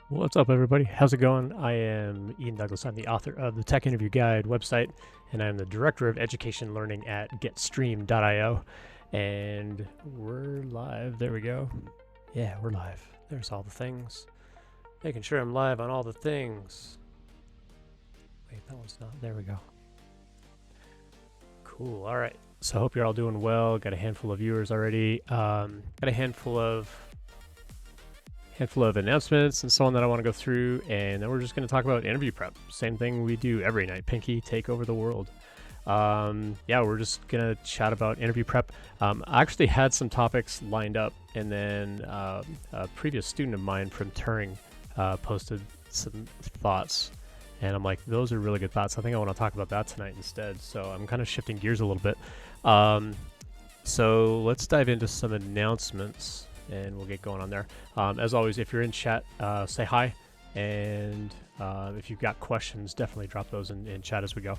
What's up, everybody? How's it going? I am Ian Douglas. I'm the author of the Tech Interview Guide website, and I'm the director of education learning at getstream.io. And we're live. There we go. Yeah, we're live. There's all the things. Making sure I'm live on all the things. Wait, that one's not. There we go. Cool. All right. So I hope you're all doing well. Got a handful of viewers already. Got a handful of announcements and so on that I want to go through, and then we're just going to talk about interview prep. Same thing we do every night. Pinky, take over the world. Yeah, we're just going to chat about interview prep. I actually had some topics lined up, and then a previous student of mine from Turing posted some thoughts, and I'm like, those are really good thoughts. I think I want to talk about that tonight instead. So I'm kind of shifting gears a little bit. So let's dive into some announcements, and we'll get going on there. As always, if you're in chat, say hi, and if you've got questions, definitely drop those in chat as we go.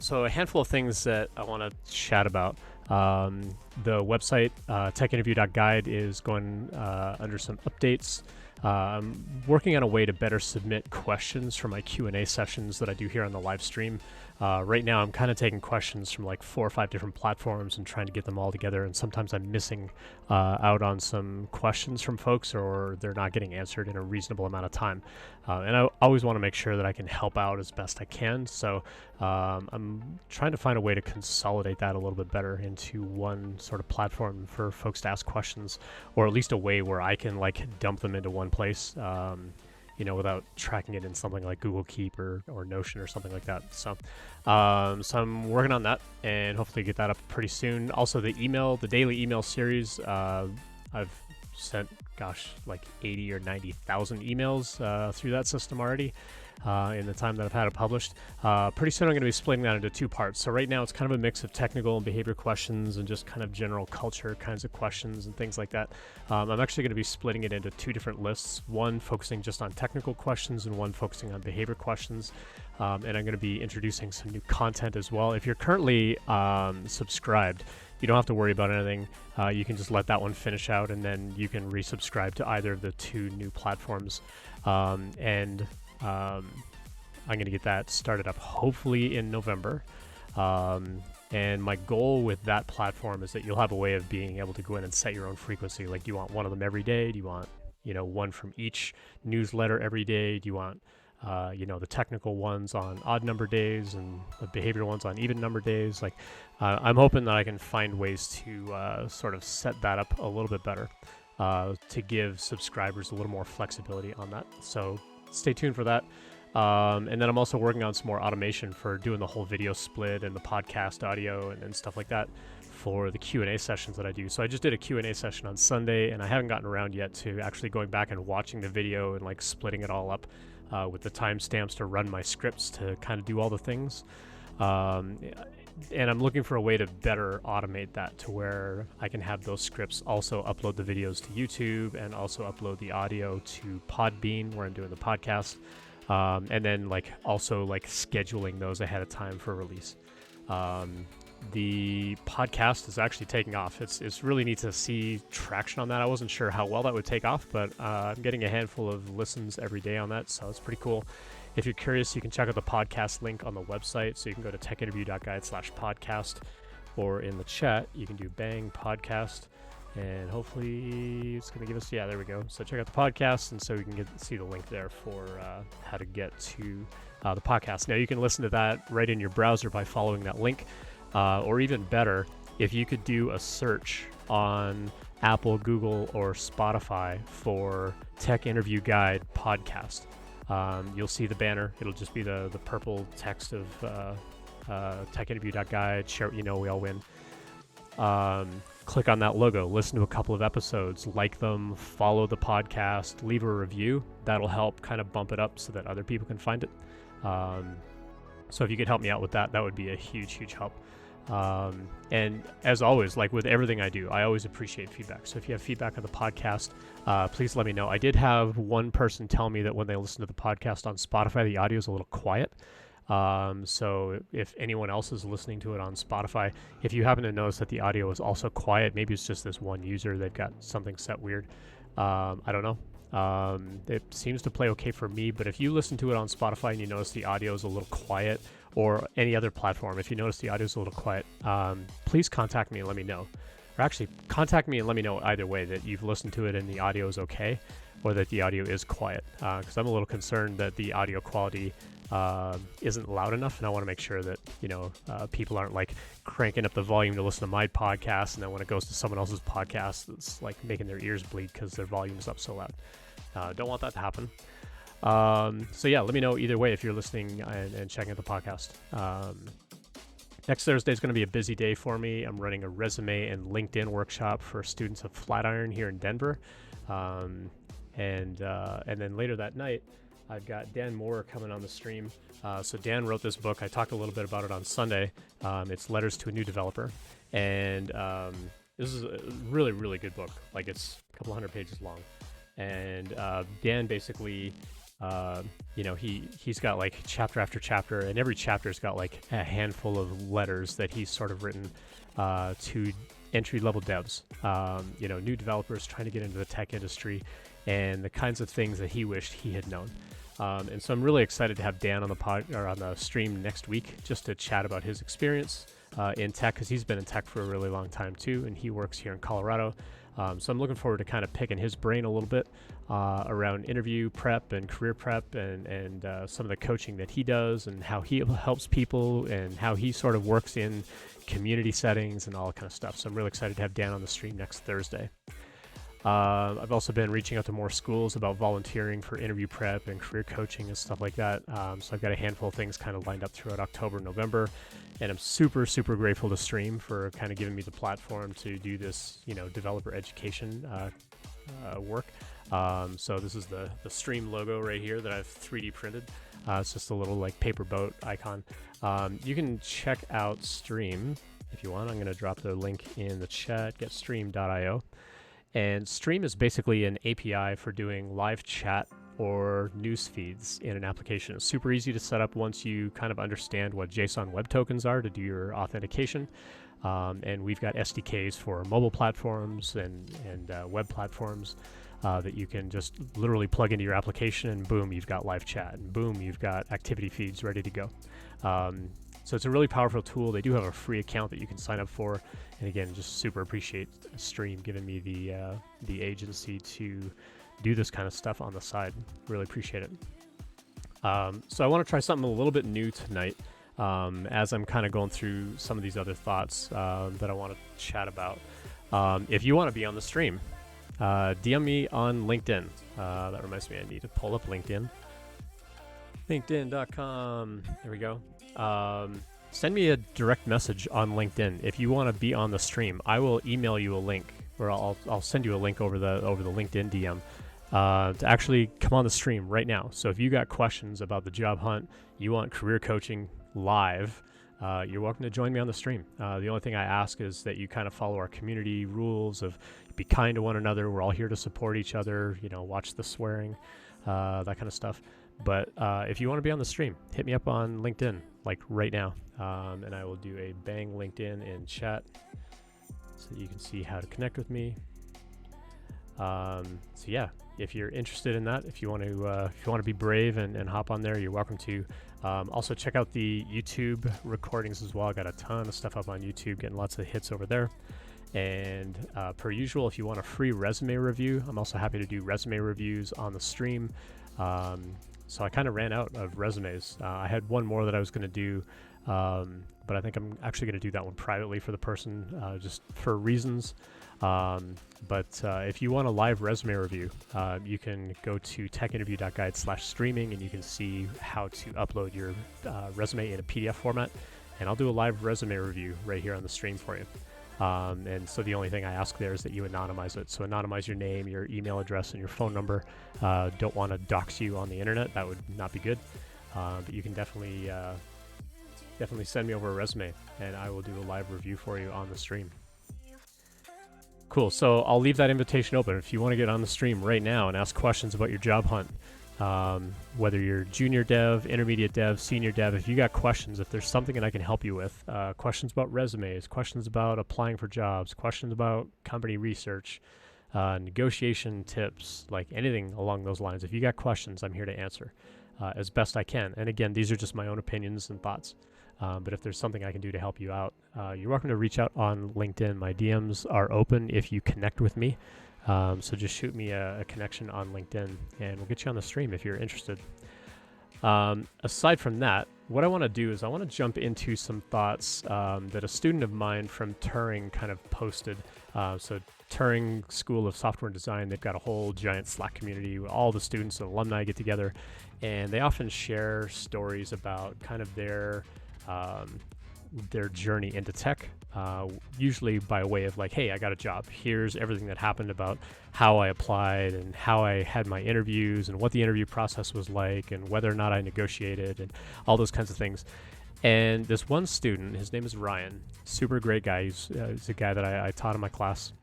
So a handful of things that I want to chat about. The website, techinterview.guide, is going under some updates. I'm working on a way to better submit questions for my Q&A sessions that I do here on the live stream. Right now, I'm kind of taking questions from like 4 or 5 different platforms and trying to get them all together. And sometimes I'm missing out on some questions from folks, or they're not getting answered in a reasonable amount of time. And I always want to make sure that I can help out as best I can. So I'm trying to find a way to consolidate that a little bit better into one sort of platform for folks to ask questions, or at least a way where I can like dump them into one place. Without tracking it in something like Google Keep or Notion or something like that. So I'm working on that, and hopefully get that up pretty soon. Also, the daily email series, I've sent, like 80 or 90,000 emails through that system already. In the time that I've had it published. Pretty soon I'm going to be splitting that into 2 parts. So right now it's kind of a mix of technical and behavior questions and just kind of general culture kinds of questions and things like that. I'm actually going to be splitting it into 2 different lists, one focusing just on technical questions and one focusing on behavior questions. And I'm going to be introducing some new content as well. If you're currently subscribed, you don't have to worry about anything. You can just let that one finish out, and then you can resubscribe to either of the 2 new platforms. I'm going to get that started up hopefully in November. And my goal with that platform is that you'll have a way of being able to go in and set your own frequency. Like, do you want one of them every day? Do you want, one from each newsletter every day? Do you want, the technical ones on odd number days and the behavior ones on even number days? Like, I'm hoping that I can find ways to sort of set that up a little bit better to give subscribers a little more flexibility on that. So stay tuned for that. And then I'm also working on some more automation for doing the whole video split and the podcast audio and stuff like that for the Q&A sessions that I do. So I just did a Q&A session on Sunday, and I haven't gotten around yet to actually going back and watching the video and like splitting it all up with the timestamps to run my scripts to kind of do all the things. And I'm looking for a way to better automate that to where I can have those scripts also upload the videos to YouTube and also upload the audio to Podbean, where I'm doing the podcast. And then also scheduling those ahead of time for release. The podcast is actually taking off. It's really neat to see traction on that. I wasn't sure how well that would take off, but I'm getting a handful of listens every day on that, so it's pretty cool. If you're curious, you can check out the podcast link on the website. So you can go to techinterview.guide/podcast, or in the chat, you can do bang podcast. And hopefully it's going to give us, there we go. So check out the podcast, and so you can see the link there for how to get to the podcast. Now you can listen to that right in your browser by following that link, or even better, if you could do a search on Apple, Google, or Spotify for Tech Interview Guide podcast. You'll see the banner. It'll just be the purple text of techinterview.guide. Share, we all win. Click on that logo, listen to a couple of episodes, like them, follow the podcast, leave a review. That'll help kind of bump it up so that other people can find it. So if you could help me out with that, that would be a huge, huge help. And as always, like with everything I do, I always appreciate feedback. So if you have feedback on the podcast, please let me know. I did have one person tell me that when they listen to the podcast on Spotify, the audio is a little quiet. So if anyone else is listening to it on Spotify, if you happen to notice that the audio is also quiet, maybe it's just this one user, they've got something set weird. I don't know. It seems to play okay for me, but if you listen to it on Spotify and you notice the audio is a little quiet, or any other platform, if you notice the audio is a little quiet, please contact me and let me know. Or actually, contact me and let me know either way that you've listened to it and the audio is okay, or that the audio is quiet, because I'm a little concerned that the audio quality isn't loud enough, and I want to make sure that people aren't like cranking up the volume to listen to my podcast, and then when it goes to someone else's podcast, it's like making their ears bleed because their volume is up so loud. Don't want that to happen. So yeah, let me know either way if you're listening and checking out the podcast. Next Thursday is going to be a busy day for me. I'm running a resume and LinkedIn workshop for students of Flatiron here in Denver. And then later that night, I've got Dan Moore coming on the stream. So Dan wrote this book. I talked a little bit about it on Sunday. It's Letters to a New Developer. And this is a really, really good book. Like, it's a couple hundred pages long. And Dan basically, he's got like chapter after chapter, and every chapter's got like a handful of letters that he's sort of written to entry-level devs, new developers trying to get into the tech industry, and the kinds of things that he wished he had known. And so I'm really excited to have Dan on the stream next week just to chat about his experience in tech, because he's been in tech for a really long time too, and he works here in Colorado. So I'm looking forward to kind of picking his brain a little bit around interview prep and career prep and some of the coaching that he does and how he helps people and how he sort of works in community settings and all that kind of stuff. So I'm really excited to have Dan on the stream next Thursday. I've also been reaching out to more schools about volunteering for interview prep and career coaching and stuff like that. So I've got a handful of things kind of lined up throughout October and November. And I'm super, super grateful to Stream for kind of giving me the platform to do this, developer education work. So this is the Stream logo right here that I've 3D printed. It's just a little like paper boat icon. You can check out Stream if you want. I'm going to drop the link in the chat, getstream.io. And Stream is basically an API for doing live chat or news feeds in an application. It's super easy to set up once you kind of understand what JSON web tokens are to do your authentication. And we've got SDKs for mobile platforms and web platforms that you can just literally plug into your application, and boom, you've got live chat, and boom, you've got activity feeds ready to go. So it's a really powerful tool. They do have a free account that you can sign up for. And again, just super appreciate Stream giving me the agency to do this kind of stuff on the side. Really appreciate it. So I want to try something a little bit new tonight as I'm kind of going through some of these other thoughts that I want to chat about. If you want to be on the stream, DM me on LinkedIn. That reminds me, I need to pull up LinkedIn. LinkedIn.com. There we go. Send me a direct message on LinkedIn if you want to be on the stream. I will email you a link, or I'll send you a link over the LinkedIn DM to actually come on the stream right now. So if you got questions about the job hunt, you want career coaching live, you're welcome to join me on the stream. The only thing I ask is that you kind of follow our community rules of be kind to one another. We're all here to support each other. Watch the swearing, that kind of stuff. But if you want to be on the stream, hit me up on LinkedIn, like right now, and I will do a bang LinkedIn in chat so you can see how to connect with me. So yeah, if you're interested in that, if you want to be brave and hop on there, you're welcome to. Also check out the YouTube recordings as well. I got a ton of stuff up on YouTube, getting lots of hits over there. And per usual, if you want a free resume review, I'm also happy to do resume reviews on the stream. So I kind of ran out of resumes. I had one more that I was going to do, but I think I'm actually going to do that one privately for the person, just for reasons. But if you want a live resume review, you can go to techinterview.guide/streaming, and you can see how to upload your resume in a PDF format. And I'll do a live resume review right here on the stream for you. And so the only thing I ask there is that you anonymize it. So anonymize your name, your email address, and your phone number. Don't want to dox you on the internet. That would not be good. But you can definitely send me over a resume, and I will do a live review for you on the stream. Cool. So I'll leave that invitation open. If you want to get on the stream right now and ask questions about your job hunt, whether you're junior dev, intermediate dev, senior dev, if you got questions, if there's something that I can help you with, questions about resumes, questions about applying for jobs, questions about company research, negotiation tips, like anything along those lines. If you got questions, I'm here to answer as best I can. And again, these are just my own opinions and thoughts. But if there's something I can do to help you out, you're welcome to reach out on LinkedIn. My DMs are open if you connect with me. So just shoot me a connection on LinkedIn and we'll get you on the stream if you're interested. Aside from that, what I want to do is I want to jump into some thoughts that a student of mine from Turing kind of posted. So Turing School of Software and Design, they've got a whole giant Slack community where all the students and alumni get together, and they often share stories about kind of their journey into tech, usually by way of like, hey, I got a job. Here's everything that happened about how I applied and how I had my interviews and what the interview process was like and whether or not I negotiated and all those kinds of things. And this one student, his name is Ryan, super great guy. He's a guy that I taught in my class.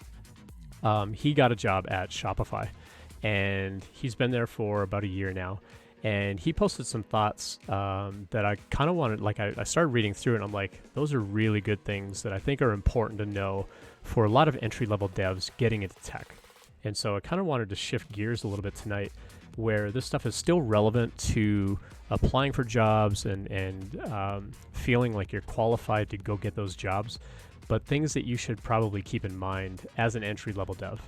He got a job at Shopify, and he's been there for about a year now. And he posted some thoughts that I kind of wanted, like I started reading through it, and I'm like, those are really good things that I think are important to know for a lot of entry-level devs getting into tech. And so I kind of wanted to shift gears a little bit tonight, where this stuff is still relevant to applying for jobs and feeling like you're qualified to go get those jobs, but things that you should probably keep in mind as an entry-level dev.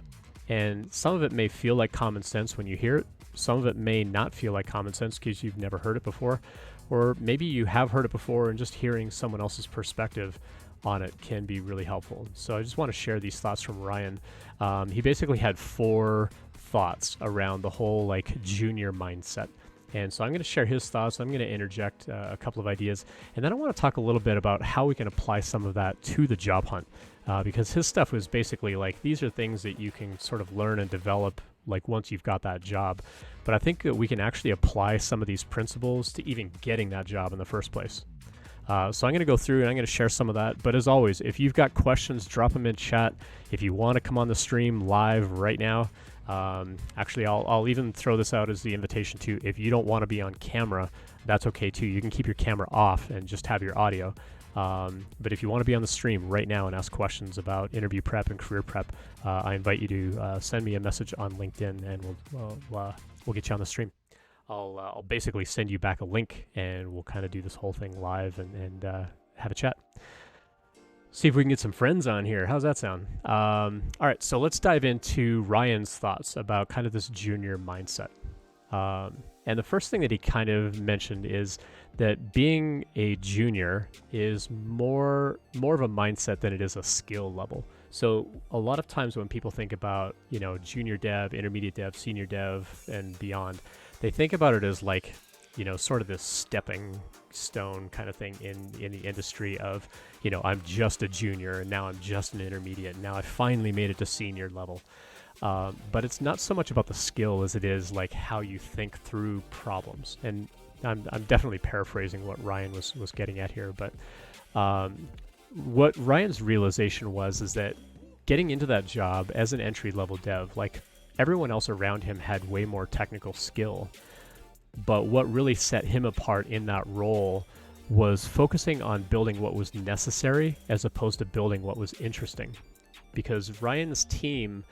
And some of it may feel like common sense when you hear it. Some of it may not feel like common sense because you've never heard it before, or maybe you have heard it before and just hearing someone else's perspective on it can be really helpful. So I just want to share these thoughts from Ryan. He basically had 4 thoughts around the whole like junior mindset. And so I'm going to share his thoughts. I'm going to interject a couple of ideas. And then I want to talk a little bit about how we can apply some of that to the job hunt. Because his stuff was basically like, these are things that you can sort of learn and develop like once you've got that job. But I think that we can actually apply some of these principles to even getting that job in the first place. So I'm going to go through and I'm going to share some of that. But as always, if you've got questions, drop them in chat. If you want to come on the stream live right now, actually, I'll even throw this out as the invitation too. If you don't want to be on camera, that's okay too. You can keep your camera off and just have your audio. But if you want to be on the stream right now and ask questions about interview prep and career prep, I invite you to send me a message on LinkedIn and we'll get you on the stream. I'll basically send you back a link and we'll kind of do this whole thing live and have a chat. See if we can get some friends on here. How's that sound? All right, so let's dive into Ryan's thoughts about kind of this junior mindset. And the first thing that he kind of mentioned is that being a junior is more of a mindset than it is a skill level. So a lot of times when people think about, junior dev, intermediate dev, senior dev, and beyond, they think about it as like, sort of this stepping stone kind of thing in the industry of, I'm just a junior and now I'm just an intermediate. And now I finally made it to senior level. But it's not so much about the skill as it is like how you think through problems. And I'm definitely paraphrasing what Ryan was getting at here. But what Ryan's realization is that getting into that job as an entry-level dev, like everyone else around him had way more technical skill. But what really set him apart in that role was focusing on building what was necessary as opposed to building what was interesting. Because Ryan's team,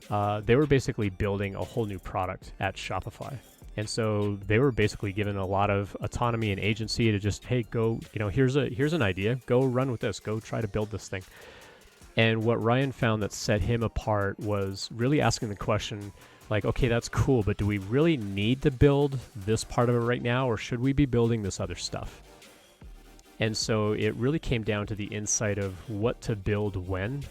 they were basically building a whole new product at Shopify. And so they were basically given a lot of autonomy and agency to just, hey, go, here's an idea, go run with this, go try to build this thing. And what Ryan found that set him apart was really asking the question, like, okay, that's cool, but do we really need to build this part of it right now, or should we be building this other stuff? And so it really came down to the insight of what to build when,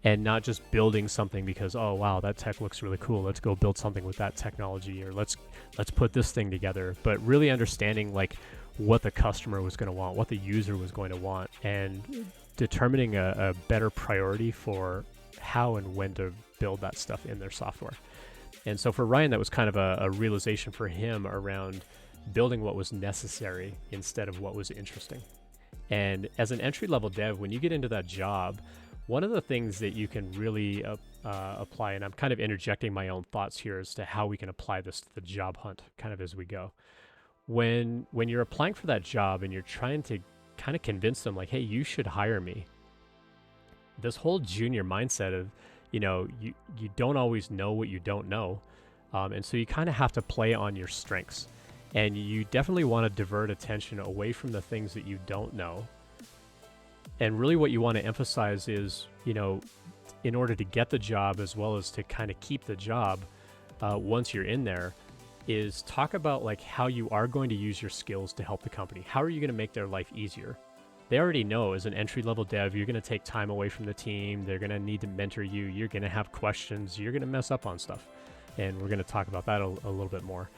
and not just building something because, oh, wow, that tech looks really cool. Let's go build something with that technology, or let's put this thing together. But really understanding like what the customer was going to want, what the user was going to want, and determining a better priority for how and when to build that stuff in their software. And so for Ryan, that was kind of a realization for him around building what was necessary instead of what was interesting. And as an entry-level dev, when you get into that job, one of the things that you can really apply, and I'm kind of interjecting my own thoughts here as to how we can apply this to the job hunt kind of as we go. When you're applying for that job and you're trying to kind of convince them like, hey, you should hire me, this whole junior mindset of, you don't always know what you don't know. And so you kind of have to play on your strengths. And you definitely want to divert attention away from the things that you don't know. And really what you want to emphasize is, in order to get the job as well as to kind of keep the job once you're in there, is talk about like how you are going to use your skills to help the company. How are you going to make their life easier? They already know as an entry-level dev, you're going to take time away from the team. They're going to need to mentor you. You're going to have questions. You're going to mess up on stuff. And we're going to talk about that a little bit more.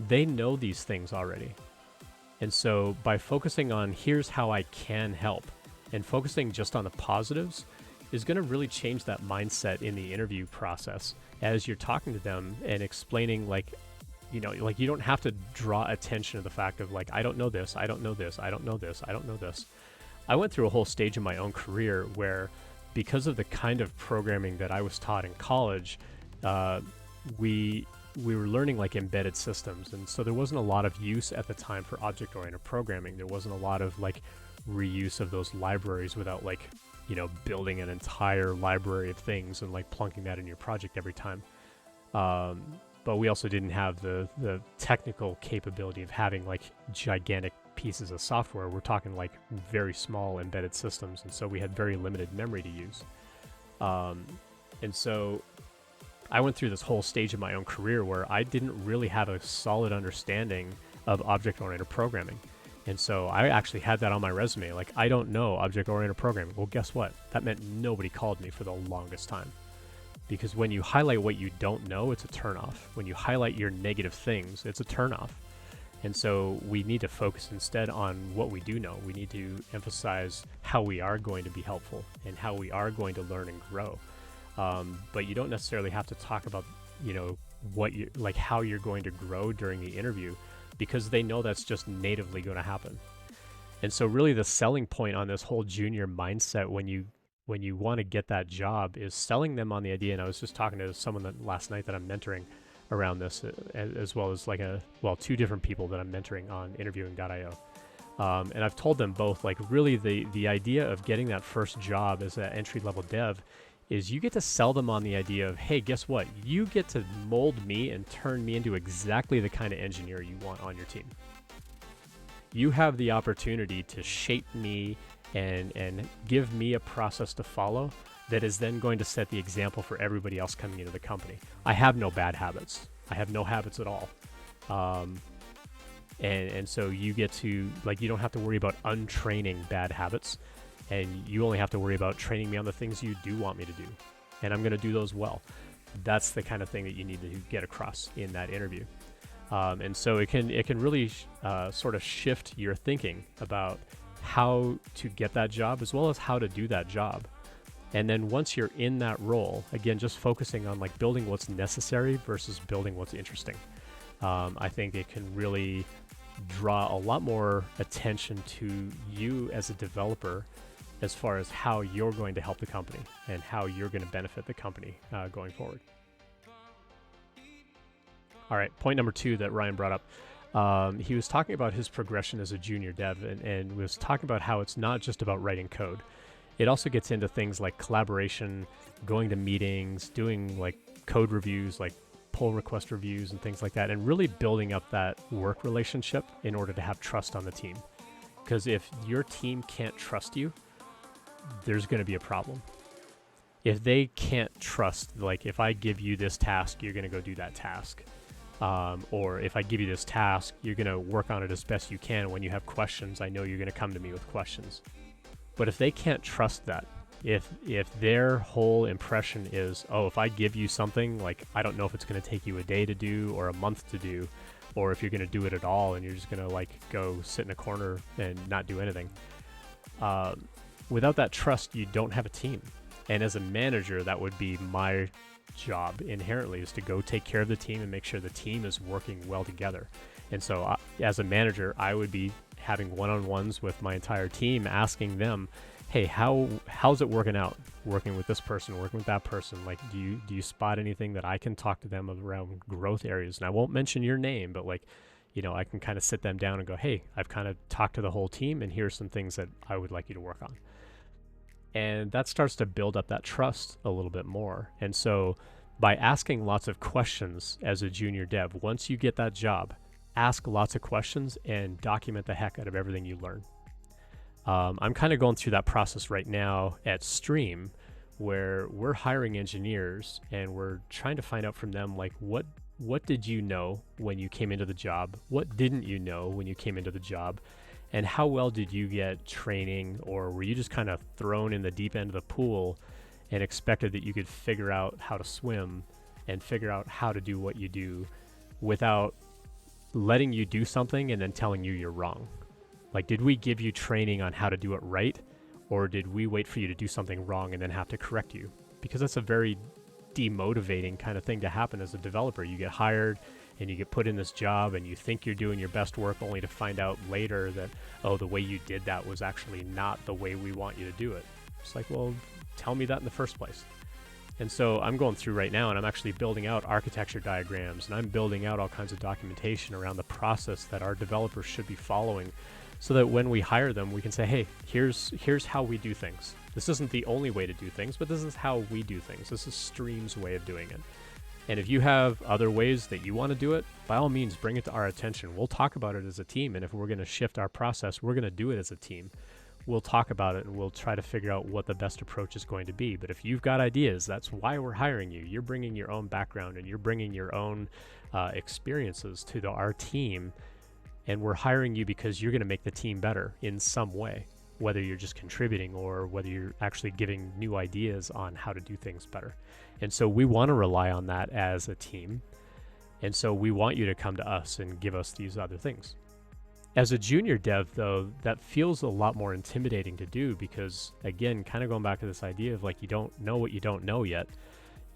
They know these things already. And so by focusing on here's how I can help and focusing just on the positives is going to really change that mindset in the interview process as you're talking to them and explaining like you don't have to draw attention to the fact of like, I don't know this, I don't know this, I don't know this, I don't know this. I went through a whole stage in my own career where because of the kind of programming that I was taught in college, we were learning like embedded systems. And so there wasn't a lot of use at the time for object-oriented programming. There wasn't a lot of like reuse of those libraries without like, building an entire library of things and like plunking that in your project every time. But we also didn't have the technical capability of having like gigantic pieces of software. We're talking like very small embedded systems. And so we had very limited memory to use. And so I went through this whole stage of my own career where I didn't really have a solid understanding of object-oriented programming. And so I actually had that on my resume. Like, I don't know object-oriented programming. Well, guess what? That meant nobody called me for the longest time. Because when you highlight what you don't know, it's a turnoff. When you highlight your negative things, it's a turnoff. And so we need to focus instead on what we do know. We need to emphasize how we are going to be helpful and how we are going to learn and grow. But you don't necessarily have to talk about, how you're going to grow during the interview, because they know that's just natively going to happen. And so really the selling point on this whole junior mindset when you want to get that job is selling them on the idea. And I was just talking to someone last night that I'm mentoring around this, as well as two different people that I'm mentoring on interviewing.io. And I've told them both, like, really the idea of getting that first job as an entry-level dev is you get to sell them on the idea of, hey, guess what? You get to mold me and turn me into exactly the kind of engineer you want on your team. You have the opportunity to shape me and give me a process to follow that is then going to set the example for everybody else coming into the company. I have no bad habits. I have no habits at all. And so you get to, you don't have to worry about untraining bad habits. And you only have to worry about training me on the things you do want me to do. And I'm going to do those well. That's the kind of thing that you need to get across in that interview. And so it can really sort of shift your thinking about how to get that job as well as how to do that job. And then once you're in that role, again, just focusing on like building what's necessary versus building what's interesting. I think it can really draw a lot more attention to you as a developer as far as how you're going to help the company and how you're going to benefit the company going forward. All right, point number 2 that Ryan brought up. He was talking about his progression as a junior dev and was talking about how it's not just about writing code. It also gets into things like collaboration, going to meetings, doing like code reviews, like pull request reviews and things like that, and really building up that work relationship in order to have trust on the team. Because if your team can't trust you, there's going to be a problem. If they can't trust, like if I give you this task, you're going to go do that task. Or if I give you this task, you're going to work on it as best you can. When you have questions, I know you're going to come to me with questions. But if they can't trust that, if their whole impression is, oh, if I give you something, like I don't know if it's going to take you a day to do or a month to do, or if you're going to do it at all and you're just going to like go sit in a corner and not do anything. Without that trust, you don't have a team. And as a manager, that would be my job inherently, is to go take care of the team and make sure the team is working well together. And so as a manager, I would be having one-on-ones with my entire team, asking them, hey, how's it working out? Working with this person, working with that person. Like, do you spot anything that I can talk to them around growth areas? And I won't mention your name, but like, I can kind of sit them down and go, hey, I've kind of talked to the whole team and here's some things that I would like you to work on. And that starts to build up that trust a little bit more. And so by asking lots of questions as a junior dev, once you get that job, ask lots of questions and document the heck out of everything you learn. I'm kind of going through that process right now at Stream, where we're hiring engineers and we're trying to find out from them, like, what did you know when you came into the job? What didn't you know when you came into the job? And how well did you get training, or were you just kind of thrown in the deep end of the pool and expected that you could figure out how to swim and figure out how to do what you do without letting you do something and then telling you you're wrong? Like, did we give you training on how to do it right, or did we wait for you to do something wrong and then have to correct you? Because that's a very demotivating kind of thing to happen as a developer. You get hired and you get put in this job and you think you're doing your best work, only to find out later that, oh, the way you did that was actually not the way we want you to do it. It's like, well, tell me that in the first place. And so I'm going through right now and I'm actually building out architecture diagrams, and I'm building out all kinds of documentation around the process that our developers should be following, so that when we hire them, we can say, hey, here's how we do things. This isn't the only way to do things, but this is how we do things. This is Stream's way of doing it. And if you have other ways that you want to do it, by all means, bring it to our attention. We'll talk about it as a team. And if we're going to shift our process, we're going to do it as a team. We'll talk about it and we'll try to figure out what the best approach is going to be. But if you've got ideas, that's why we're hiring you. You're bringing your own background and you're bringing your own experiences to our team. And we're hiring you because you're going to make the team better in some way, whether you're just contributing or whether you're actually giving new ideas on how to do things better. And so we want to rely on that as a team. And so we want you to come to us and give us these other things. As a junior dev, though, that feels a lot more intimidating to do because, again, kind of going back to this idea of like, you don't know what you don't know yet.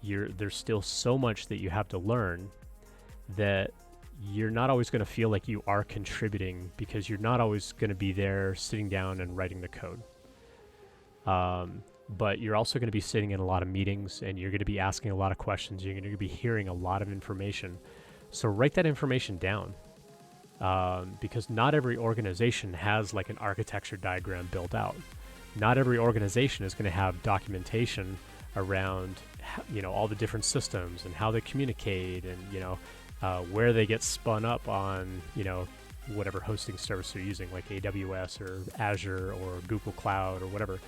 There's still so much that you have to learn that you're not always going to feel like you are contributing, because you're not always going to be there sitting down and writing the code. But you're also going to be sitting in a lot of meetings and you're going to be asking a lot of questions. You're going to be hearing a lot of information. So write that information down, because not every organization has like an architecture diagram built out. Not every organization is going to have documentation around, all the different systems and how they communicate and, where they get spun up on, whatever hosting service they're using, like AWS or Azure or Google Cloud or whatever.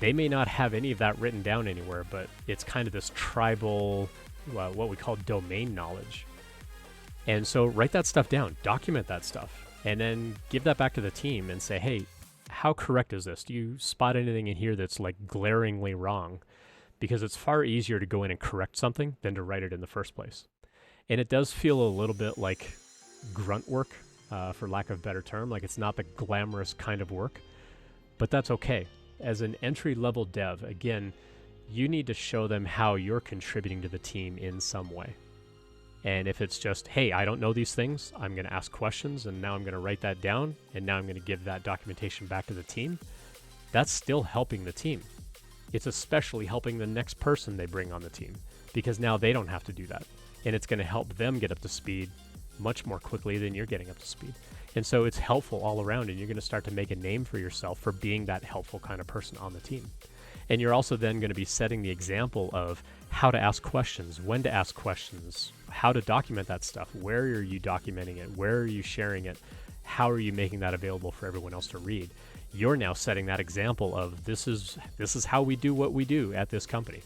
They may not have any of that written down anywhere, but it's kind of this tribal, what we call domain knowledge. And so write that stuff down, document that stuff, and then give that back to the team and say, hey, how correct is this? Do you spot anything in here that's like glaringly wrong? Because it's far easier to go in and correct something than to write it in the first place. And it does feel a little bit like grunt work, for lack of a better term. Like, it's not the glamorous kind of work, but that's okay. As an entry-level dev, again, you need to show them how you're contributing to the team in some way. And if it's just, hey, I don't know these things, I'm going to ask questions, and now I'm going to write that down, and now I'm going to give that documentation back to the team, that's still helping the team. It's especially helping the next person they bring on the team, because now they don't have to do that. And it's going to help them get up to speed much more quickly than you're getting up to speed. And so it's helpful all around, and you're going to start to make a name for yourself for being that helpful kind of person on the team. And you're also then going to be setting the example of how to ask questions, when to ask questions, how to document that stuff, where are you documenting it, where are you sharing it, how are you making that available for everyone else to read. You're now setting that example of this is how we do what we do at this company.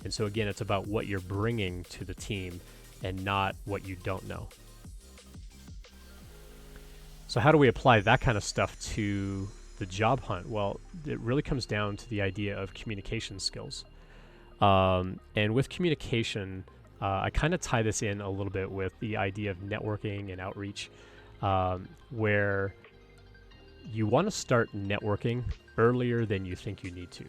And so again, it's about what you're bringing to the team and not what you don't know. So how do we apply that kind of stuff to the job hunt? Well, it really comes down to the idea of communication skills. And with communication, I kind of tie this in a little bit with the idea of networking and outreach, where you want to start networking earlier than you think you need to.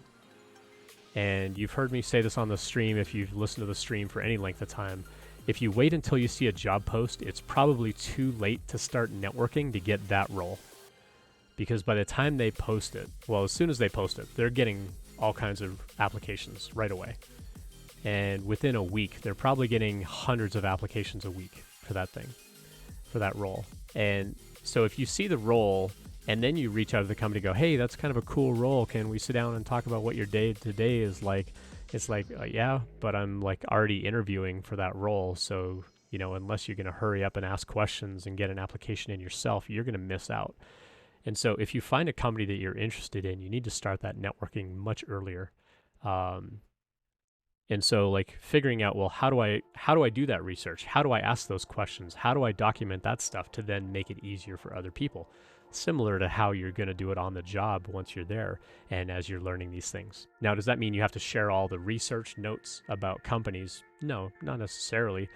And you've heard me say this on the stream if you've listened to the stream for any length of time. If you wait until you see a job post, it's probably too late to start networking to get that role. Because by the time they post it, well, as soon as they post it, they're getting all kinds of applications right away. And within a week, they're probably getting hundreds of applications a week for that thing, for that role. And so if you see the role And then you reach out to the company, go, hey, that's kind of a cool role. Can we sit down and talk about what your day to day is like? It's like, yeah, but I'm like already interviewing for that role. So, unless you're going to hurry up and ask questions and get an application in yourself, you're going to miss out. And so if you find a company that you're interested in, you need to start that networking much earlier. And so like figuring out, well, how do I do that research? How do I ask those questions? How do I document that stuff to then make it easier for other people? Similar to how you're going to do it on the job once you're there and as you're learning these things. Now, does that mean you have to share all the research notes about companies? No, not necessarily.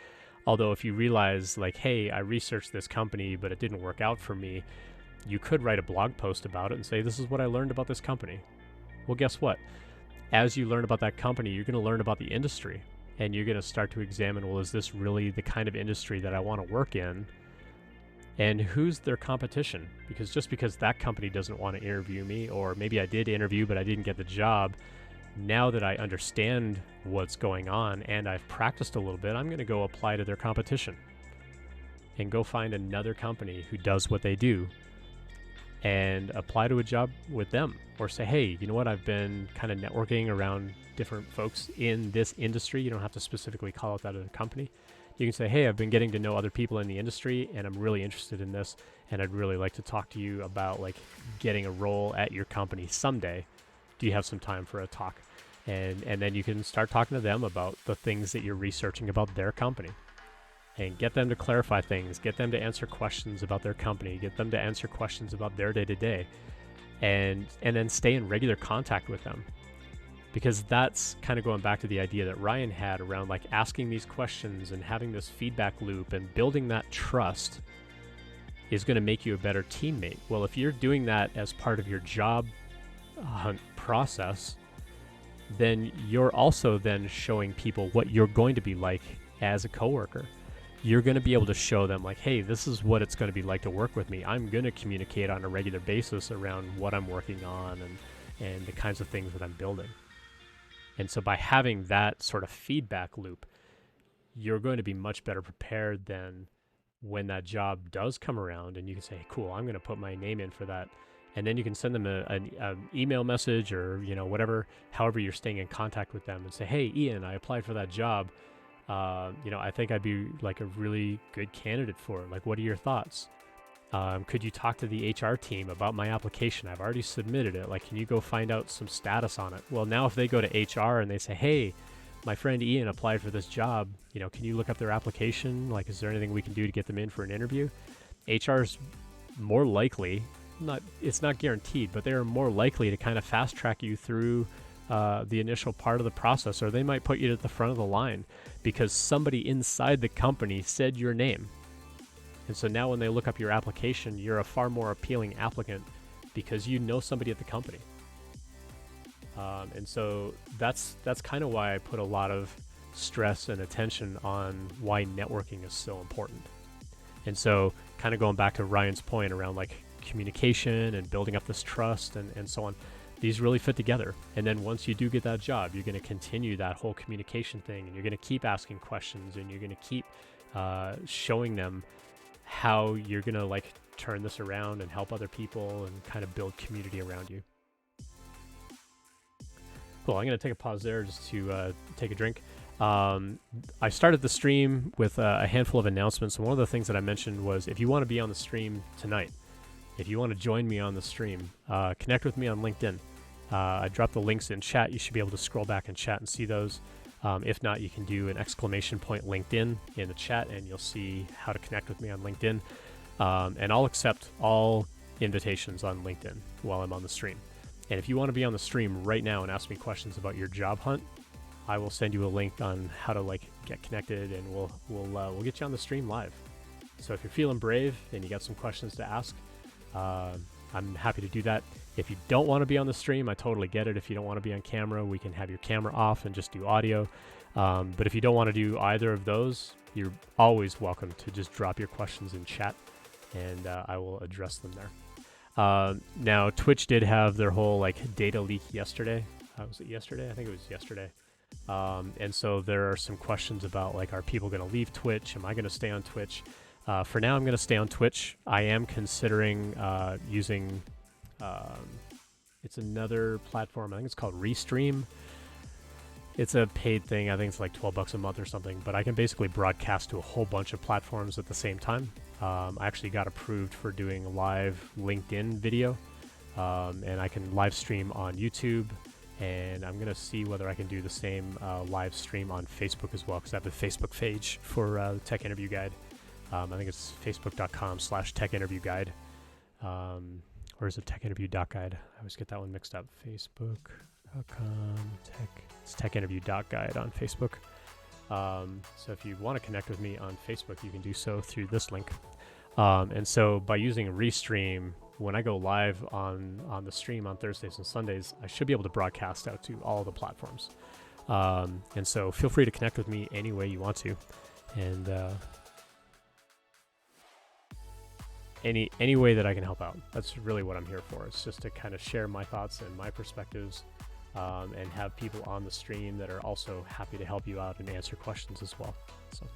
Although if you realize like, hey, I researched this company, but it didn't work out for me, you could write a blog post about it and say, this is what I learned about this company. Well, guess what? As you learn about that company, you're going to learn about the industry, and you're going to start to examine, well, is this really the kind of industry that I want to work in? And who's their competition? Because just because that company doesn't want to interview me, or maybe I did interview, but I didn't get the job, now that I understand what's going on and I've practiced a little bit, I'm going to go apply to their competition and go find another company who does what they do and apply to a job with them, or say, hey, you know what? I've been kind of networking around different folks in this industry. You don't have to specifically call out that other company. You can say, hey, I've been getting to know other people in the industry and I'm really interested in this. And I'd really like to talk to you about like getting a role at your company someday. Do you have some time for a talk? And then you can start talking to them about the things that you're researching about their company. And get them to clarify things, get them to answer questions about their company, get them to answer questions about their day-to-day, and then stay in regular contact with them. Because that's kind of going back to the idea that Ryan had around like asking these questions and having this feedback loop and building that trust is going to make you a better teammate. Well, if you're doing that as part of your job hunt process, then you're also then showing people what you're going to be like as a coworker. You're going to be able to show them like, hey, this is what it's going to be like to work with me. I'm going to communicate on a regular basis around what I'm working on and the kinds of things that I'm building. And so by having that sort of feedback loop, you're going to be much better prepared than when that job does come around and you can say, hey, cool, I'm going to put my name in for that. And then you can send them an email message or, whatever, however you're staying in contact with them and say, hey, Ian, I applied for that job. I think I'd be like a really good candidate for it. Like, what are your thoughts? Could you talk to the HR team about my application? I've already submitted it. Like, can you go find out some status on it? Well, now if they go to HR and they say, hey, my friend Ian applied for this job, can you look up their application? Like, is there anything we can do to get them in for an interview? HR's more likely, it's not guaranteed, but they are more likely to kind of fast track you through the initial part of the process, or they might put you at the front of the line because somebody inside the company said your name. And so now when they look up your application, you're a far more appealing applicant because you know somebody at the company. And so that's kind of why I put a lot of stress and attention on why networking is so important. And so kind of going back to Ryan's point around like communication and building up this trust and so on, these really fit together. And then once you do get that job, you're going to continue that whole communication thing and you're going to keep asking questions and you're going to keep showing them how you're going to like turn this around and help other people and kind of build community around you. Cool. I'm going to take a pause there just to take a drink. I started the stream with a handful of announcements. And one of the things that I mentioned was if you want to be on the stream tonight, if you want to join me on the stream, connect with me on LinkedIn. I dropped the links in chat. You should be able to scroll back and chat and see those. If not, you can do an ! LinkedIn in the chat and you'll see how to connect with me on LinkedIn. And I'll accept all invitations on LinkedIn while I'm on the stream. And if you want to be on the stream right now and ask me questions about your job hunt, I will send you a link on how to like get connected and we'll get you on the stream live. So if you're feeling brave and you got some questions to ask, I'm happy to do that. If you don't want to be on the stream, I totally get it. If you don't want to be on camera, we can have your camera off and just do audio. But if you don't want to do either of those, you're always welcome to just drop your questions in chat and I will address them there. Now, Twitch did have their whole like data leak yesterday. Was it yesterday? I think it was yesterday. And so there are some questions about like, are people going to leave Twitch? Am I going to stay on Twitch? For now, I'm going to stay on Twitch. I am considering using, it's another platform. I think it's called Restream. It's a paid thing. I think it's like $12 a month or something, but I can basically broadcast to a whole bunch of platforms at the same time. I actually got approved for doing live LinkedIn video, and I can live stream on YouTube, and I'm going to see whether I can do the same live stream on Facebook as well, because I have a Facebook page for the Tech Interview Guide. I think it's facebook.com/techinterviewguide, or is it techinterview.guide? I always get that one mixed up. It's techinterview.guide on Facebook. So if you want to connect with me on Facebook, you can do so through this link. And so by using Restream, when I go live on the stream on Thursdays and Sundays, I should be able to broadcast out to all the platforms. And so feel free to connect with me any way you want to. And any way that I can help out. That's really what I'm here for. It's just to kind of share my thoughts and my perspectives, and have people on the stream that are also happy to help you out and answer questions as well. So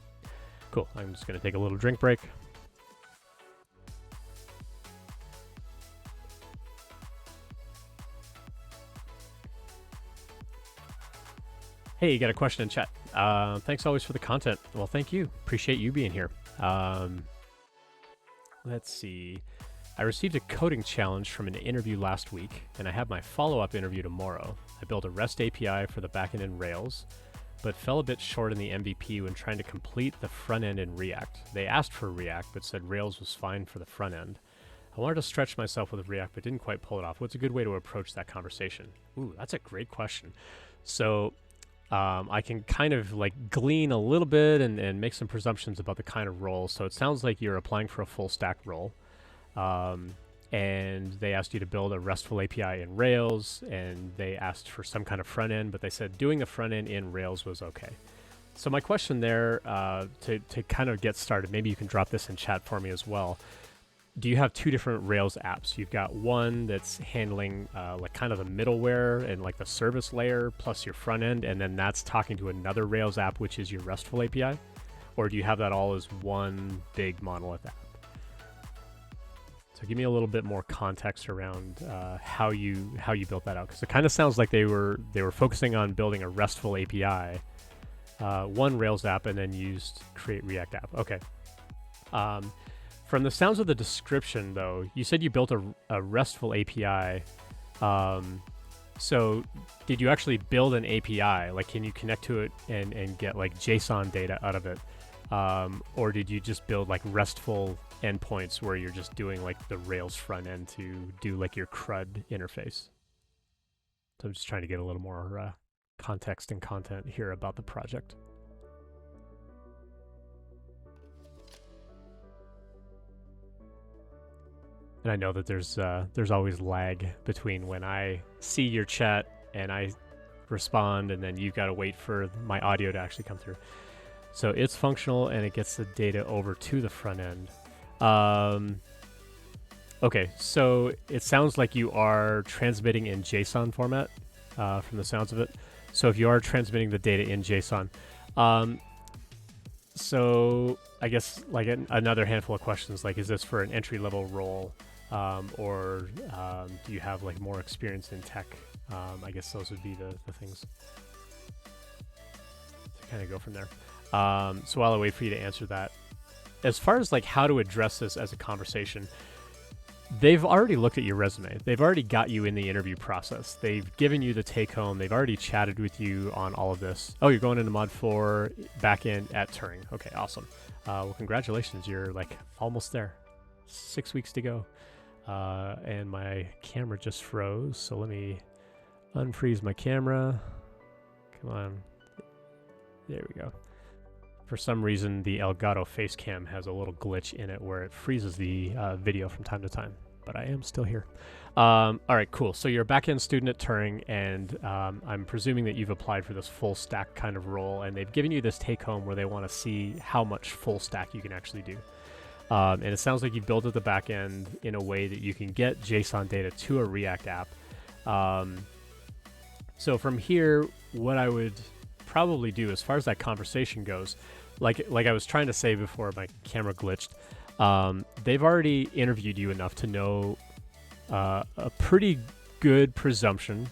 cool. I'm just going to take a little drink break. Hey, you got a question in chat. Thanks always for the content. Well, thank you. Appreciate you being here. Let's see. I received a coding challenge from an interview last week, and I have my follow-up interview tomorrow. I built a REST API for the backend in Rails, but fell a bit short in the MVP when trying to complete the front end in React. They asked for React, but said Rails was fine for the front end. I wanted to stretch myself with React, but didn't quite pull it off. What's a good way to approach that conversation? Ooh, that's a great question. So I can kind of like glean a little bit and make some presumptions about the kind of role. So it sounds like you're applying for a full stack role. And they asked you to build a RESTful API in Rails, and they asked for some kind of front end, but they said doing the front end in Rails was okay. So my question there, to kind of get started, maybe you can drop this in chat for me as well. Do you have two different Rails apps? You've got one that's handling like kind of the middleware and like the service layer plus your front end, and then that's talking to another Rails app, which is your RESTful API? Or do you have that all as one big monolith app? So give me a little bit more context around how you built that out, because it kind of sounds like they were focusing on building a RESTful API, one Rails app, and then used create React app. Okay. From the sounds of the description, though, you said you built a RESTful API. So did you actually build an API? Like, can you connect to it and get like JSON data out of it? Or did you just build like RESTful endpoints where you're just doing like the Rails front end to do like your CRUD interface? So I'm just trying to get a little more context and content here about the project. And I know that there's always lag between when I see your chat and I respond, and then you've got to wait for my audio to actually come through. So it's functional and it gets the data over to the front end. Okay, so it sounds like you are transmitting in JSON format from the sounds of it. So if you are transmitting the data in JSON, so I guess like another handful of questions, like is this for an entry-level role? Or do you have like more experience in tech? I guess those would be the things to kind of go from there. So while I wait for you to answer that, as far as like how to address this as a conversation, they've already looked at your resume. They've already got you in the interview process. They've given you the take home. They've already chatted with you on all of this. Oh, you're going into Mod 4 backend at Turing. Okay, awesome. Well, congratulations. You're like almost there. 6 weeks to go. And my camera just froze, so let me unfreeze my camera. Come on. There we go. For some reason, the Elgato Facecam has a little glitch in it where it freezes the video from time to time, but I am still here. All right, cool. So you're a backend student at Turing, and I'm presuming that you've applied for this full stack kind of role, and they've given you this take home where they want to see how much full stack you can actually do. And it sounds like you built at the back end in a way that you can get JSON data to a React app. So from here, what I would probably do as far as that conversation goes, like I was trying to say before my camera glitched, they've already interviewed you enough to know a pretty good presumption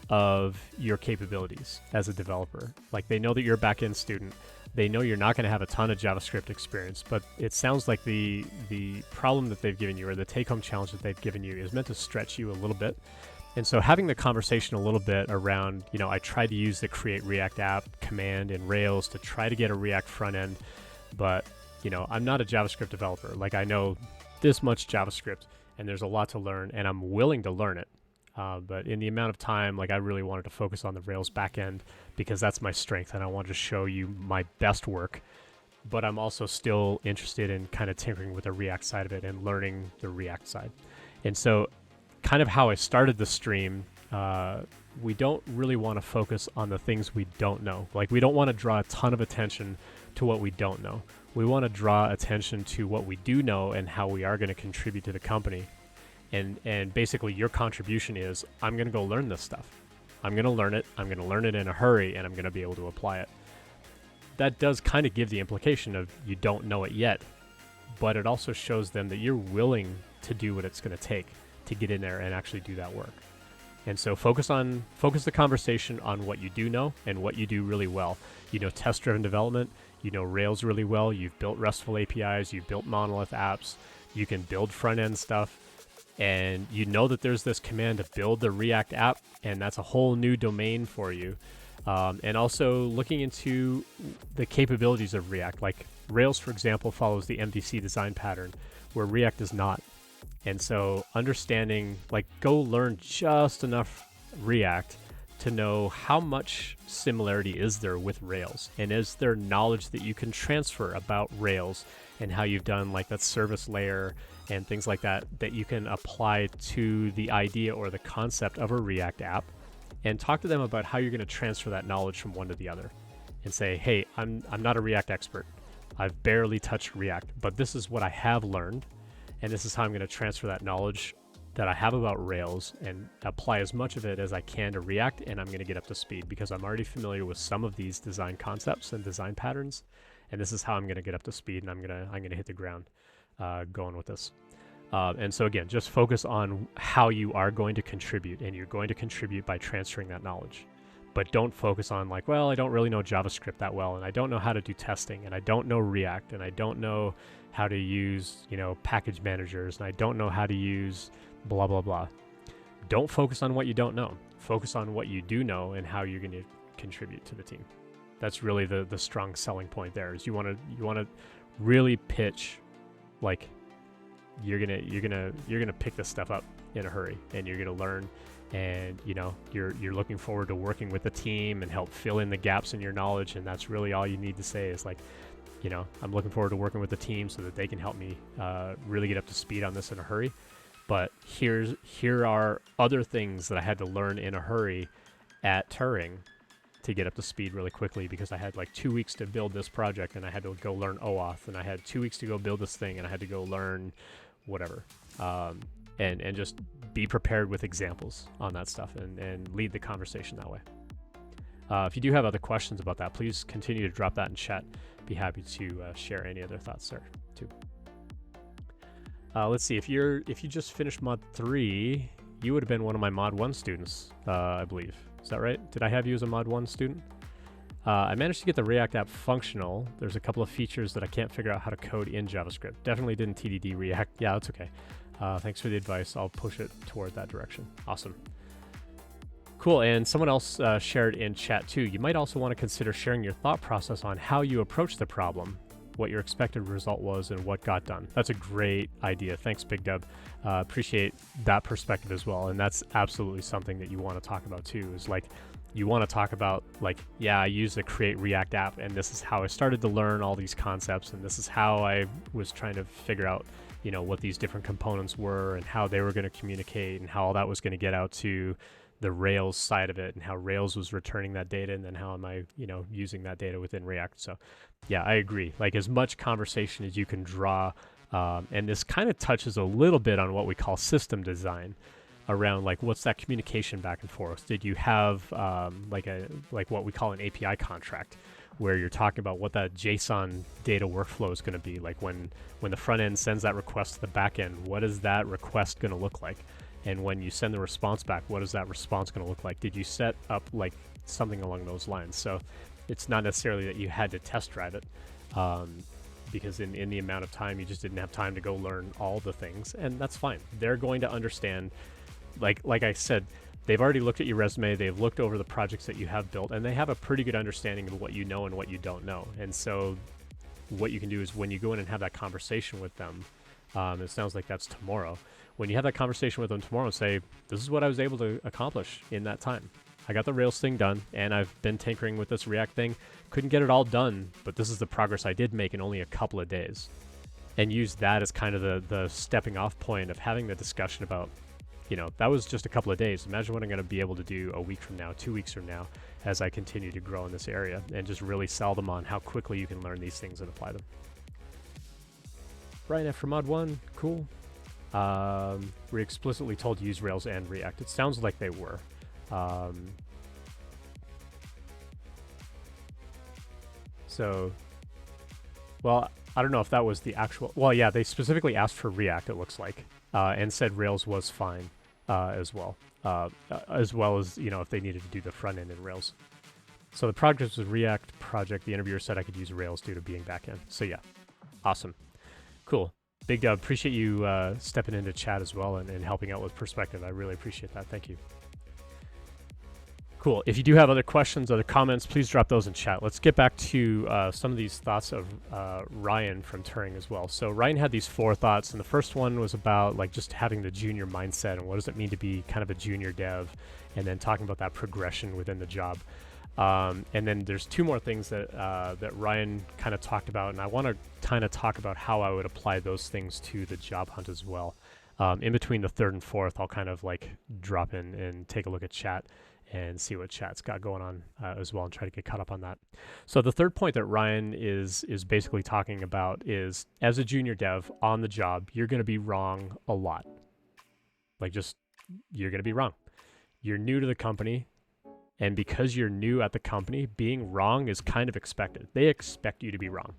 of your capabilities as a developer. Like they know that you're a back-end student. They know you're not going to have a ton of JavaScript experience, but it sounds like the problem that they've given you, or the take-home challenge that they've given you, is meant to stretch you a little bit. And so having the conversation a little bit around, I tried to use the create React app command in Rails to try to get a React front end, but I'm not a JavaScript developer. Like I know this much JavaScript and there's a lot to learn and I'm willing to learn it. But in the amount of time, like I really wanted to focus on the Rails backend because that's my strength and I wanted to show you my best work. But I'm also still interested in kind of tinkering with the React side of it and learning the React side. And so kind of how I started the stream, we don't really want to focus on the things we don't know. Like we don't want to draw a ton of attention to what we don't know. We want to draw attention to what we do know and how we are going to contribute to the company. And basically your contribution is, I'm going to go learn this stuff. I'm going to learn it. I'm going to learn it in a hurry and I'm going to be able to apply it. That does kind of give the implication of you don't know it yet, but it also shows them that you're willing to do what it's going to take to get in there and actually do that work. And so focus the conversation on what you do know and what you do really well. Test-driven development, Rails really well, you've built RESTful APIs, you've built monolith apps, you can build front-end stuff, and that there's this command to build the React app, and that's a whole new domain for you. And also looking into the capabilities of React. Like Rails, for example, follows the MVC design pattern, where React does not. And so understanding, go learn just enough React to know how much similarity is there with Rails, and is there knowledge that you can transfer about Rails and how you've done that service layer and things like that you can apply to the idea or the concept of a React app, and talk to them about how you're going to transfer that knowledge from one to the other and say, hey, I'm not a React expert. I've barely touched React, but this is what I have learned. And this is how I'm going to transfer that knowledge that I have about Rails and apply as much of it as I can to React, and I'm going to get up to speed because I'm already familiar with some of these design concepts and design patterns, and this is how I'm going to get up to speed, and I'm going to hit the ground going with this. And so again, just focus on how you are going to contribute, and you're going to contribute by transferring that knowledge. But don't focus on I don't really know JavaScript that well, and I don't know how to do testing, and I don't know React, and I don't know how to use, package managers, and I don't know how to use blah, blah, blah. Don't focus on what you don't know. Focus on what you do know and how you're going to contribute to the team. That's really the strong selling point there, is you want to really pitch you're gonna pick this stuff up in a hurry, and you're gonna learn, and you're looking forward to working with the team and help fill in the gaps in your knowledge, and that's really all you need to say is I'm looking forward to working with the team so that they can help me really get up to speed on this in a hurry. But here are other things that I had to learn in a hurry at Turing to get up to speed really quickly, because I had 2 weeks to build this project, and I had to go learn OAuth, and I had 2 weeks to go build this thing, and I had to go learn whatever. And just be prepared with examples on that stuff and lead the conversation that way. If you do have other questions about that, please continue to drop that in chat. Be happy to share any other thoughts there too. Let's see, if you just finished mod 3, you would have been one of my mod 1 students, I believe. Is that right? Did I have you as a mod 1 student? I managed to get the React app functional. There's a couple of features that I can't figure out how to code in JavaScript. Definitely didn't TDD React. Yeah, that's okay. Thanks for the advice. I'll push it toward that direction. Awesome. Cool, and someone else shared in chat too. You might also want to consider sharing your thought process on how you approach the problem, what your expected result was, and what got done. That's a great idea. Thanks, Big Dub. Appreciate that perspective as well. And that's absolutely something that you want to talk about too, is you want to talk about I use the create React app, and this is how I started to learn all these concepts, and this is how I was trying to figure out, what these different components were and how they were going to communicate and how all that was going to get out to the Rails side of it, and how Rails was returning that data, and then how am I, using that data within React. So yeah, I agree. As much conversation as you can draw, and this kind of touches a little bit on what we call system design, around what's that communication back and forth. Did you have what we call an API contract, where you're talking about what that JSON data workflow is going to be. Like when the front end sends that request to the back end, what is that request going to look like? And when you send the response back, what is that response going to look like? Did you set up like something along those lines? So it's not necessarily that you had to test drive it, because in the amount of time, you just didn't have time to go learn all the things, and that's fine. They're going to understand, like I said, they've already looked at your resume, they've looked over the projects that you have built, and they have a pretty good understanding of what you know and what you don't know. And so what you can do is when you go in and have that conversation with them, it sounds like that's tomorrow. When you have that conversation with them tomorrow, say, this is what I was able to accomplish in that time. I got the Rails thing done, and I've been tinkering with this React thing. Couldn't get it all done, but this is the progress I did make in only a couple of days. And use that as kind of the stepping off point of having the discussion about, that was just a couple of days. Imagine what I'm going to be able to do a week from now, 2 weeks from now, as I continue to grow in this area, and just really sell them on how quickly you can learn these things and apply them. Ryan F. for Mod 1, cool. We're explicitly told to use Rails and React. It sounds like they were. Well, I don't know if that was the actual... Well, yeah, they specifically asked for React, it looks like, and said Rails was fine as well as, if they needed to do the front end in Rails. So the project was a React project. The interviewer said I could use Rails due to being backend. So yeah, awesome. Cool. Big Dub, appreciate you stepping into chat as well and helping out with perspective. I really appreciate that. Thank you. Cool. If you do have other questions, other comments, please drop those in chat. Let's get back to some of these thoughts of Ryan from Turing as well. So Ryan had these 4 thoughts, and the first one was about like just having the junior mindset and what does it mean to be kind of a junior dev, and then talking about that progression within the job. And then there's 2 more things that that Ryan kind of talked about, and I want to kind of talk about how I would apply those things to the job hunt as well. In between the 3rd and 4th, I'll kind of like drop in and take a look at chat and see what chat's got going on as well, and try to get caught up on that. So the 3rd point that Ryan is basically talking about is, as a junior dev on the job, you're going to be wrong a lot. You're going to be wrong. You're new to the company, and because you're new at the company, being wrong is kind of expected. They expect you to be wrong.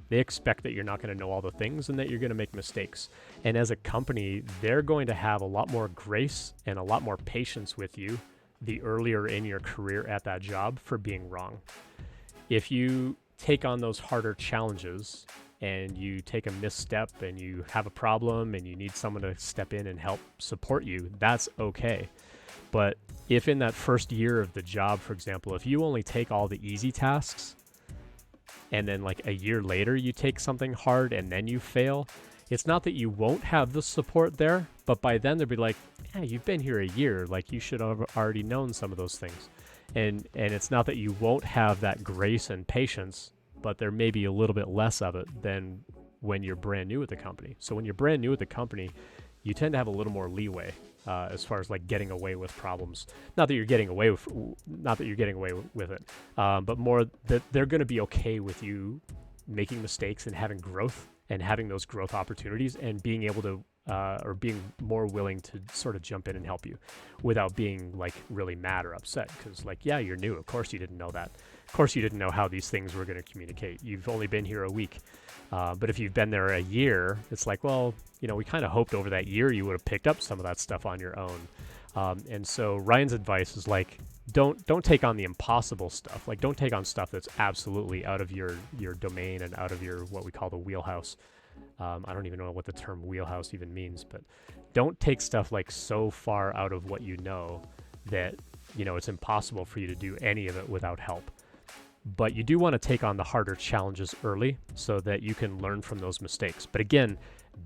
They expect that you're not going to know all the things and that you're going to make mistakes. And as a company, they're going to have a lot more grace and a lot more patience with you the earlier in your career at that job for being wrong. If you take on those harder challenges and you take a misstep and you have a problem and you need someone to step in and help support you, that's okay. But if in that first year of the job, for example, if you only take all the easy tasks and then like a year later you take something hard and then you fail, it's not that you won't have the support there, but by then they'll be like, yeah, you've been here a year, like you should have already known some of those things. And it's not that you won't have that grace and patience, but there may be a little bit less of it than when you're brand new at the company. So when you're brand new at the company, you tend to have a little more leeway as far as like getting away with problems. Not that you're getting away with it, but more that they're going to be okay with you making mistakes and having growth and having those growth opportunities and being able to or being more willing to sort of jump in and help you without being like really mad or upset. Because like, yeah, you're new. Of course you didn't know that. Of course you didn't know how these things were going to communicate. You've only been here a week. But if you've been there a year, it's like, well, we kind of hoped over that year you would have picked up some of that stuff on your own. And so Ryan's advice is like, don't take on the impossible stuff. Like, don't take on stuff that's absolutely out of your domain and out of your, what we call the wheelhouse. I don't even know what the term wheelhouse even means, but don't take stuff like so far out of what you know that, it's impossible for you to do any of it without help. But you do want to take on the harder challenges early so that you can learn from those mistakes. But again,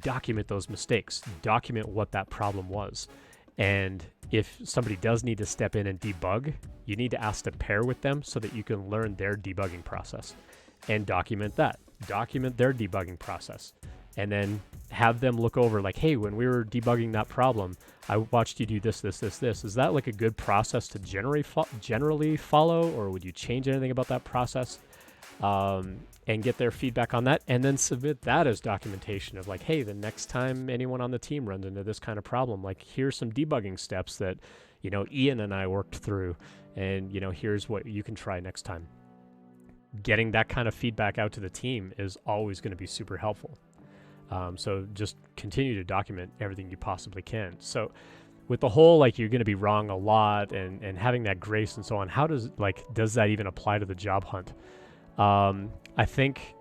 document those mistakes. Document what that problem was. And if somebody does need to step in and debug, you need to ask to pair with them so that you can learn their debugging process and document that. Document their debugging process. And then have them look over like, hey, when we were debugging that problem, I watched you do this. Is that like a good process to generally follow, or would you change anything about that process? And get their feedback on that, and then submit that as documentation of like, hey, the next time anyone on the team runs into this kind of problem, like here's some debugging steps that, Ian and I worked through, and here's what you can try next time. getting that kind of feedback out to the team is always going to be super helpful. So just continue to document everything you possibly can. So with the whole, like, you're going to be wrong a lot and having that grace and so on, how does that even apply to the job hunt? I think,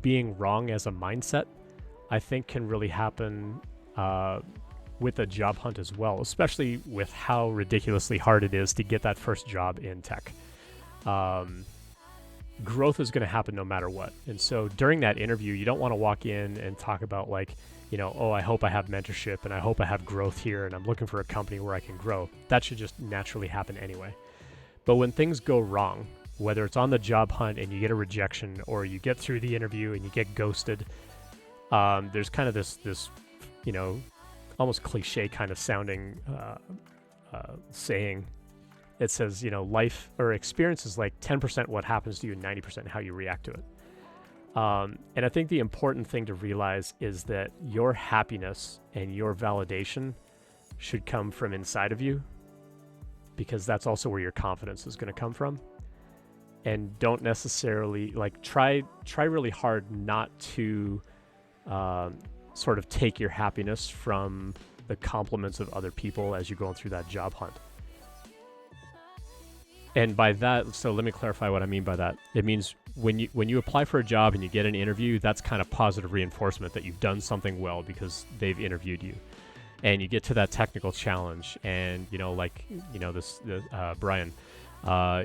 being wrong as a mindset, I think can really happen with a job hunt as well, especially with how ridiculously hard it is to get that first job in tech. Growth is going to happen no matter what. And so during that interview, you don't want to walk in and talk about I hope I have mentorship and I hope I have growth here and I'm looking for a company where I can grow. That should just naturally happen anyway. But when things go wrong, whether it's on the job hunt and you get a rejection or you get through the interview and you get ghosted, there's kind of this almost cliche kind of sounding saying. It says, life or experience is like 10% what happens to you and 90% how you react to it. And I think the important thing to realize is that your happiness and your validation should come from inside of you, because that's also where your confidence is going to come from. And don't necessarily try really hard not to sort of take your happiness from the compliments of other people as you're going through that job hunt. And by that, so let me clarify what I mean by that. It means when you apply for a job and you get an interview, that's kind of positive reinforcement that you've done something well because they've interviewed you. And you get to that technical challenge, and Brian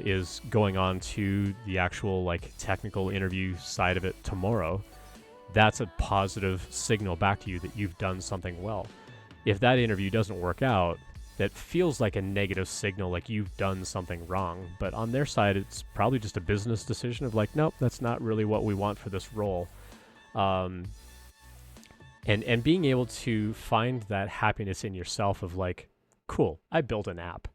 is going on to the actual technical interview side of it tomorrow. That's a positive signal back to you that you've done something well. If that interview doesn't work out, that feels like a negative signal, like you've done something wrong. But on their side, it's probably just a business decision of nope, that's not really what we want for this role. And being able to find that happiness in yourself of cool, I built an app.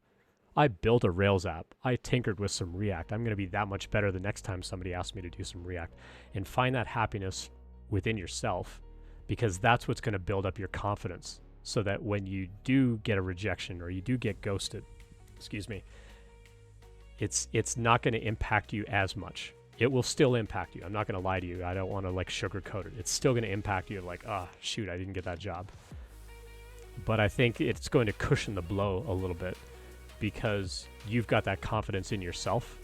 I built a Rails app. I tinkered with some React. I'm going to be that much better the next time somebody asks me to do some React. And find that happiness within yourself, because that's what's going to build up your confidence. So that when you do get a rejection or you do get ghosted, it's not going to impact you as much. It will still impact you. I'm not going to lie to you. I don't want to sugarcoat it. It's still going to impact you shoot, I didn't get that job. But I think it's going to cushion the blow a little bit because you've got that confidence in yourself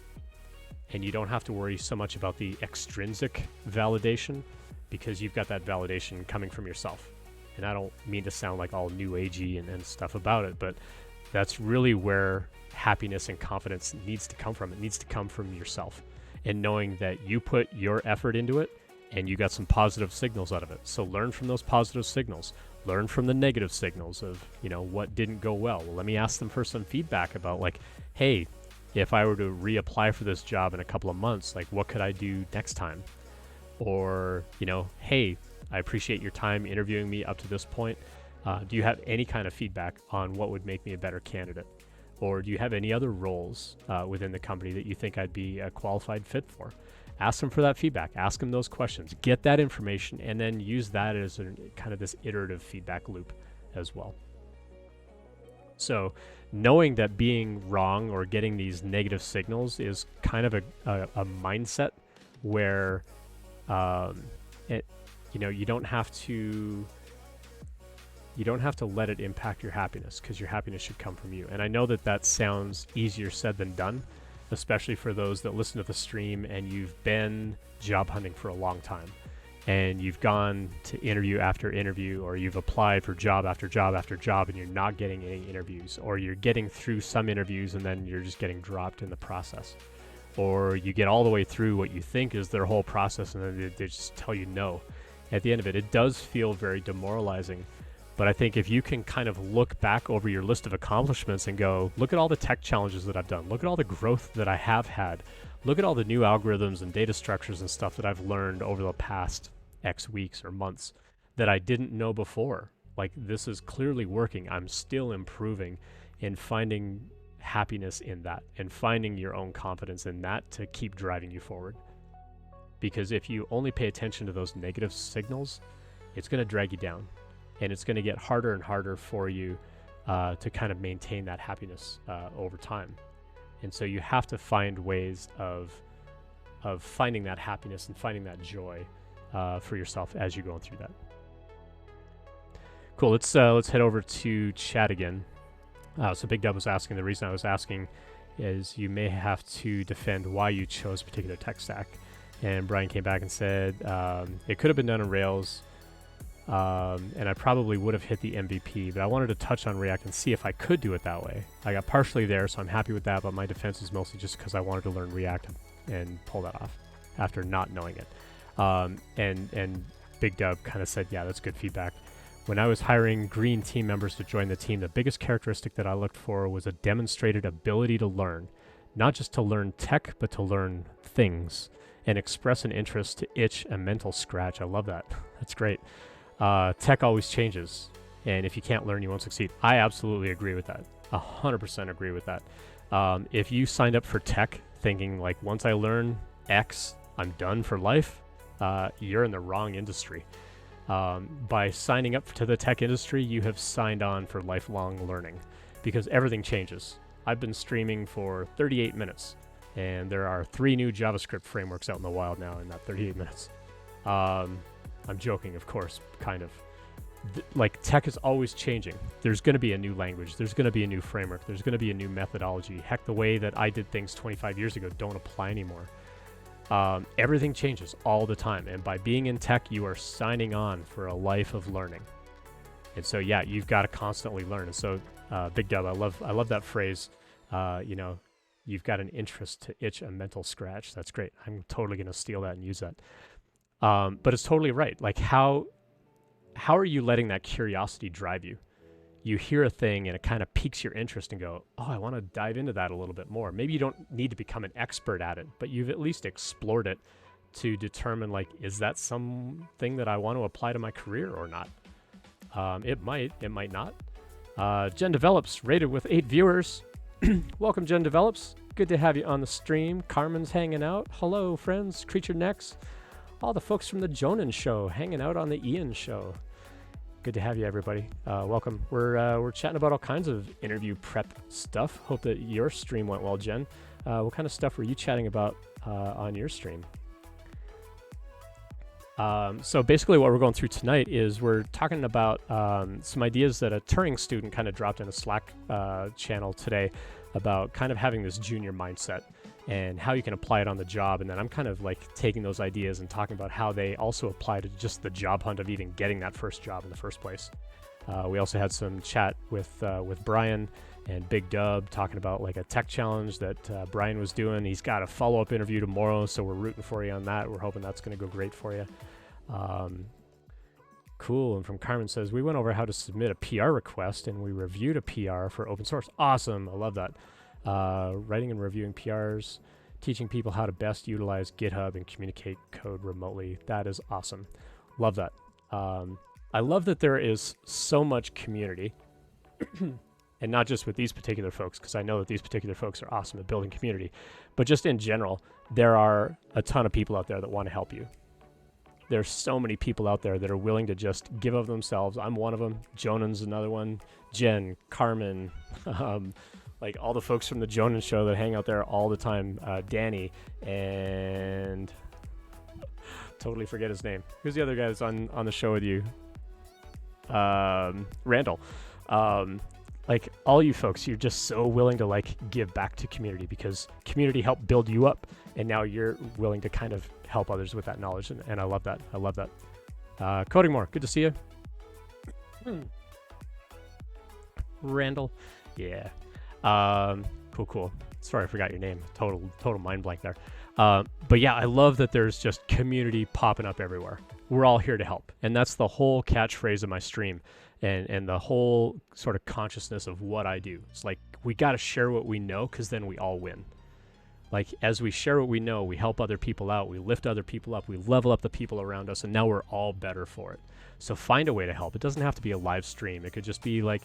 and you don't have to worry so much about the extrinsic validation because you've got that validation coming from yourself. And I don't mean to sound all new agey and stuff about it, but that's really where happiness and confidence needs to come from. It needs to come from yourself and knowing that you put your effort into it and you got some positive signals out of it. So learn from those positive signals. Learn from the negative signals of, what didn't go well. Well, let me ask them for some feedback about hey, if I were to reapply for this job in a couple of months, what could I do next time? Or, hey, I appreciate your time interviewing me up to this point. Do you have any kind of feedback on what would make me a better candidate? Or do you have any other roles within the company that you think I'd be a qualified fit for? Ask them for that feedback. Ask them those questions. Get that information and then use that as kind of this iterative feedback loop as well. So knowing that being wrong or getting these negative signals is kind of a mindset where you don't have to let it impact your happiness, because your happiness should come from you. And I know that sounds easier said than done, especially for those that listen to the stream and you've been job hunting for a long time and you've gone to interview after interview, or you've applied for job after job after job and you're not getting any interviews, or you're getting through some interviews and then you're just getting dropped in the process, or you get all the way through what you think is their whole process and then they just tell you no. At the end of it, it does feel very demoralizing. But I think if you can kind of look back over your list of accomplishments and go, look at all the tech challenges that I've done, look at all the growth that I have had, look at all the new algorithms and data structures and stuff that I've learned over the past X weeks or months that I didn't know before. This is clearly working. I'm still improving and finding happiness in that and finding your own confidence in that to keep driving you forward. Because if you only pay attention to those negative signals, it's going to drag you down. And it's going to get harder and harder for you to kind of maintain that happiness over time. And so you have to find ways of of finding that happiness and finding that joy for yourself as you're going through that. Cool. Let's head over to chat again. So Big Dub was asking, the reason I was asking is you may have to defend why you chose a particular tech stack. And Brian came back and said it could have been done in Rails, and I probably would have hit the MVP, but I wanted to touch on React and see if I could do it that way. I got partially there, so I'm happy with that, but my defense is mostly just because I wanted to learn React and pull that off after not knowing it. And Big Dub kind of said, yeah, that's good feedback. When I was hiring green team members to join the team, the biggest characteristic that I looked for was a demonstrated ability to learn, not just to learn tech, but to learn things and express an interest to itch a mental scratch. I love that. That's great. Tech always changes, and if you can't learn, you won't succeed. I absolutely agree with that. 100% agree with that. If you signed up for tech thinking like, once I learn X, I'm done for life, you're in the wrong industry. By signing up to the tech industry, you have signed on for lifelong learning because everything changes. I've been streaming for 38 minutes, and there are 3 new JavaScript frameworks out in the wild now in that 38 minutes. I'm joking, of course, kind of. Like, tech is always changing. There's going to be a new language. There's going to be a new framework. There's going to be a new methodology. Heck, the way that I did things 25 years ago don't apply anymore. Everything changes all the time. And by being in tech, you are signing on for a life of learning. And so, yeah, you've got to constantly learn. And so, Big Dub, I love that phrase. You've got an interest to itch a mental scratch. That's great. I'm totally going to steal that and use that. But it's totally right. Like, how are you letting that curiosity drive you? You hear a thing and it kind of piques your interest and go, oh, I want to dive into that a little bit more. Maybe you don't need to become an expert at it, but you've at least explored it to determine, like, is that something that I want to apply to my career or not? It might not. Jen Develops rated with 8 viewers. Welcome, Jen Develops. Good to have you on the stream. Carmen's hanging out. Hello, friends. Creature Necks. All the folks from the Jonan show hanging out on the Ian show. Good to have you, everybody. Welcome. We're chatting about all kinds of interview prep stuff. Hope that your stream went well, Jen. What kind of stuff were you chatting about on your stream? So basically what we're going through tonight is we're talking about some ideas that a Turing student kind of dropped in a Slack channel today about kind of having this junior mindset and how you can apply it on the job. And then I'm kind of like taking those ideas and talking about how they also apply to just the job hunt of even getting that first job in the first place. We also had some chat with Brian and Big Dub talking about like a tech challenge that Brian was doing. He's got a follow-up interview tomorrow, so we're rooting for you on that. We're hoping that's going to go great for you. Cool. And from Carmen says, we went over how to submit a PR request and we reviewed a PR for open source. Awesome. I love that. Writing and reviewing PRs, teaching people how to best utilize GitHub and communicate code remotely. That is awesome. Love that. I love that there is so much community and not just with these particular folks, because I know that these particular folks are awesome at building community, but just in general, there are a ton of people out there that want to help you. There's so many people out there that are willing to just give of themselves. I'm one of them. Jonan's another one. Jen, Carmen, like all the folks from the Jonan show that hang out there all the time. Danny, and totally forget his name. Who's the other guy that's on the show with you? Randall. Like all you folks, you're just so willing to like give back to community because community helped build you up, and now you're willing to kind of help others with that knowledge, and I love that. I love that. Coding More, good to see you. Randall, yeah. Cool. Sorry, I forgot your name. Total mind blank there. But yeah, I love that there's just community popping up everywhere. We're all here to help, and that's the whole catchphrase of my stream, and the whole sort of consciousness of what I do. It's like we got to share what we know, because then we all win. Like, as we share what we know, we help other people out, we lift other people up, we level up the people around us, and now we're all better for it. So find a way to help. It doesn't have to be a live stream. It could just be like,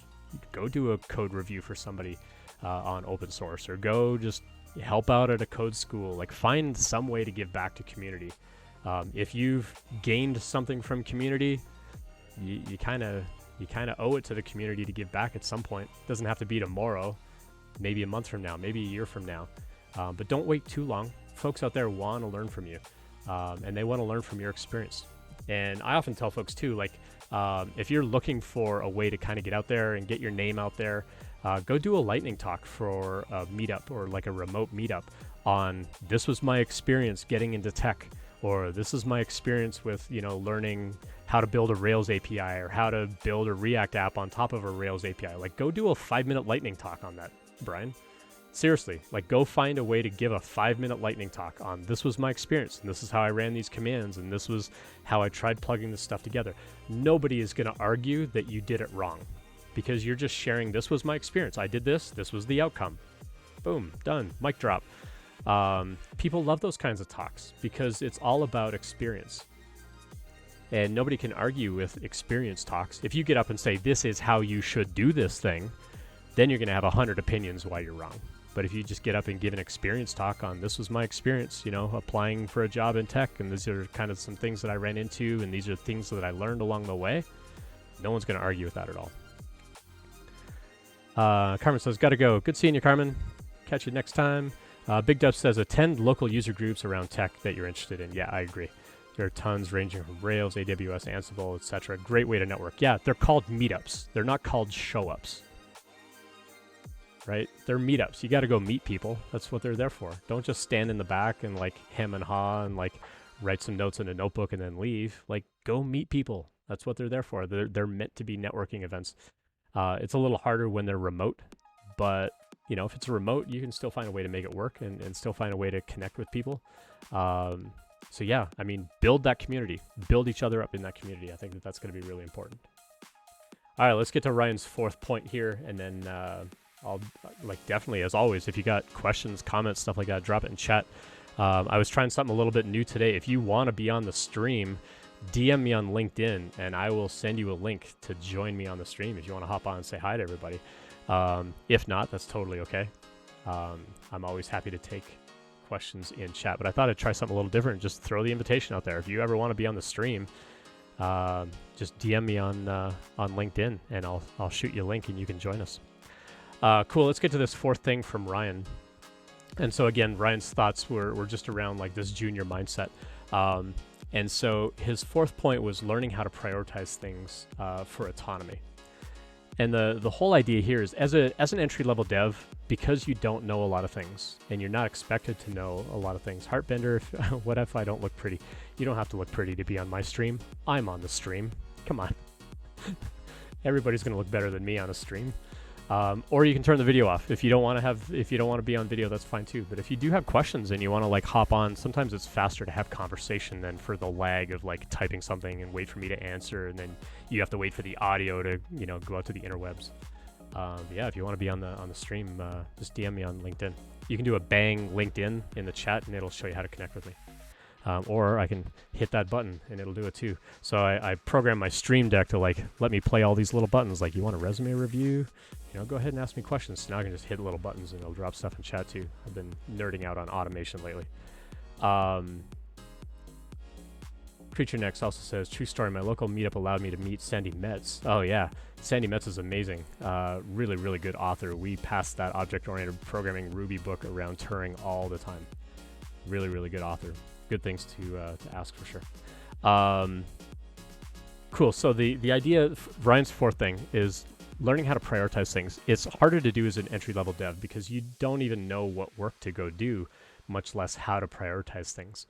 go do a code review for somebody on open source, or go just help out at a code school. Like, find some way to give back to community. If you've gained something from community, you kind of owe it to the community to give back at some point. It doesn't have to be tomorrow, maybe a month from now, maybe a year from now. But don't wait too long. folks out there want to learn from you, and they want to learn from your experience. And I often tell folks too, like, if you're looking for a way to kind of get out there and get your name out there, go do a lightning talk for a meetup or like a remote meetup on this was my experience getting into tech, or this is my experience with, learning how to build a Rails API or how to build a React app on top of a Rails API. Like, go do a 5-minute lightning talk on that, Brian. Seriously, like, go find a way to give a 5-minute lightning talk on this was my experience, and this is how I ran these commands, and this was how I tried plugging this stuff together. Nobody is going to argue that you did it wrong, because you're just sharing, this was my experience. I did this. This was the outcome. Boom, done, mic drop. People love those kinds of talks because it's all about experience. And nobody can argue with experience talks. If you get up and say, this is how you should do this thing, then you're going to have 100 opinions why you're wrong. But if you just get up and give an experience talk on, this was my experience, applying for a job in tech, and these are kind of some things that I ran into, and these are things that I learned along the way, no one's going to argue with that at all. Carmen says, gotta go. Good seeing you, Carmen. Catch you next time. Big Dub says, attend local user groups around tech that you're interested in. Yeah, I agree. There are tons ranging from Rails, AWS, Ansible, etc. Great way to network. Yeah, they're called meetups. They're not called show-ups. Right? They're meetups. You got to go meet people. That's what they're there for. Don't just stand in the back and like hem and haw and like write some notes in a notebook and then leave. Like, go meet people. That's what they're there for. They're meant to be networking events. It's a little harder when they're remote, but if it's a remote, you can still find a way to make it work and still find a way to connect with people. So yeah, I mean, build that community, build each other up in that community. I think that's going to be really important. All right, let's get to Ryan's fourth point here. And then I'll definitely, as always, if you got questions, comments, stuff like that, drop it in chat. I was trying something a little bit new today. If you want to be on the stream, DM me on LinkedIn and I will send you a link to join me on the stream if you want to hop on and say hi to everybody. If not, that's totally okay. I'm always happy to take questions in chat, but I thought I'd try something a little different and just throw the invitation out there. If you ever want to be on the stream, just DM me on LinkedIn and I'll shoot you a link and you can join us. Cool. Let's get to this fourth thing from Ryan. And so again, Ryan's thoughts were just around like this junior mindset. And so his fourth point was learning how to prioritize things for autonomy. And the whole idea here is as an entry-level dev, because you don't know a lot of things and you're not expected to know a lot of things. Heartbender, what if I don't look pretty? You don't have to look pretty to be on my stream. I'm on the stream. Come on. Everybody's going to look better than me on a stream. Or you can turn the video off. If you don't want to be on video, that's fine too. But if you do have questions and you want to like hop on, sometimes it's faster to have conversation than for the lag of like typing something and wait for me to answer. And then you have to wait for the audio to, go out to the interwebs. Yeah, if you want to be on the stream, just DM me on LinkedIn. You can do a bang LinkedIn in the chat and it'll show you how to connect with me. Or I can hit that button and it'll do it too. So I programmed my stream deck to like let me play all these little buttons. Like, you want a resume review? Go ahead and ask me questions. So now I can just hit little buttons and it'll drop stuff in chat too. I've been nerding out on automation lately. Creature Next also says, true story, my local meetup allowed me to meet Sandy Metz. Oh yeah, Sandy Metz is amazing. Really, really good author. We pass that object-oriented programming Ruby book around Turing all the time. Really, really good author. Good things to ask for sure. Cool, so the idea, Ryan's fourth thing is learning how to prioritize things. It's harder to do as an entry-level dev because you don't even know what work to go do, much less how to prioritize things.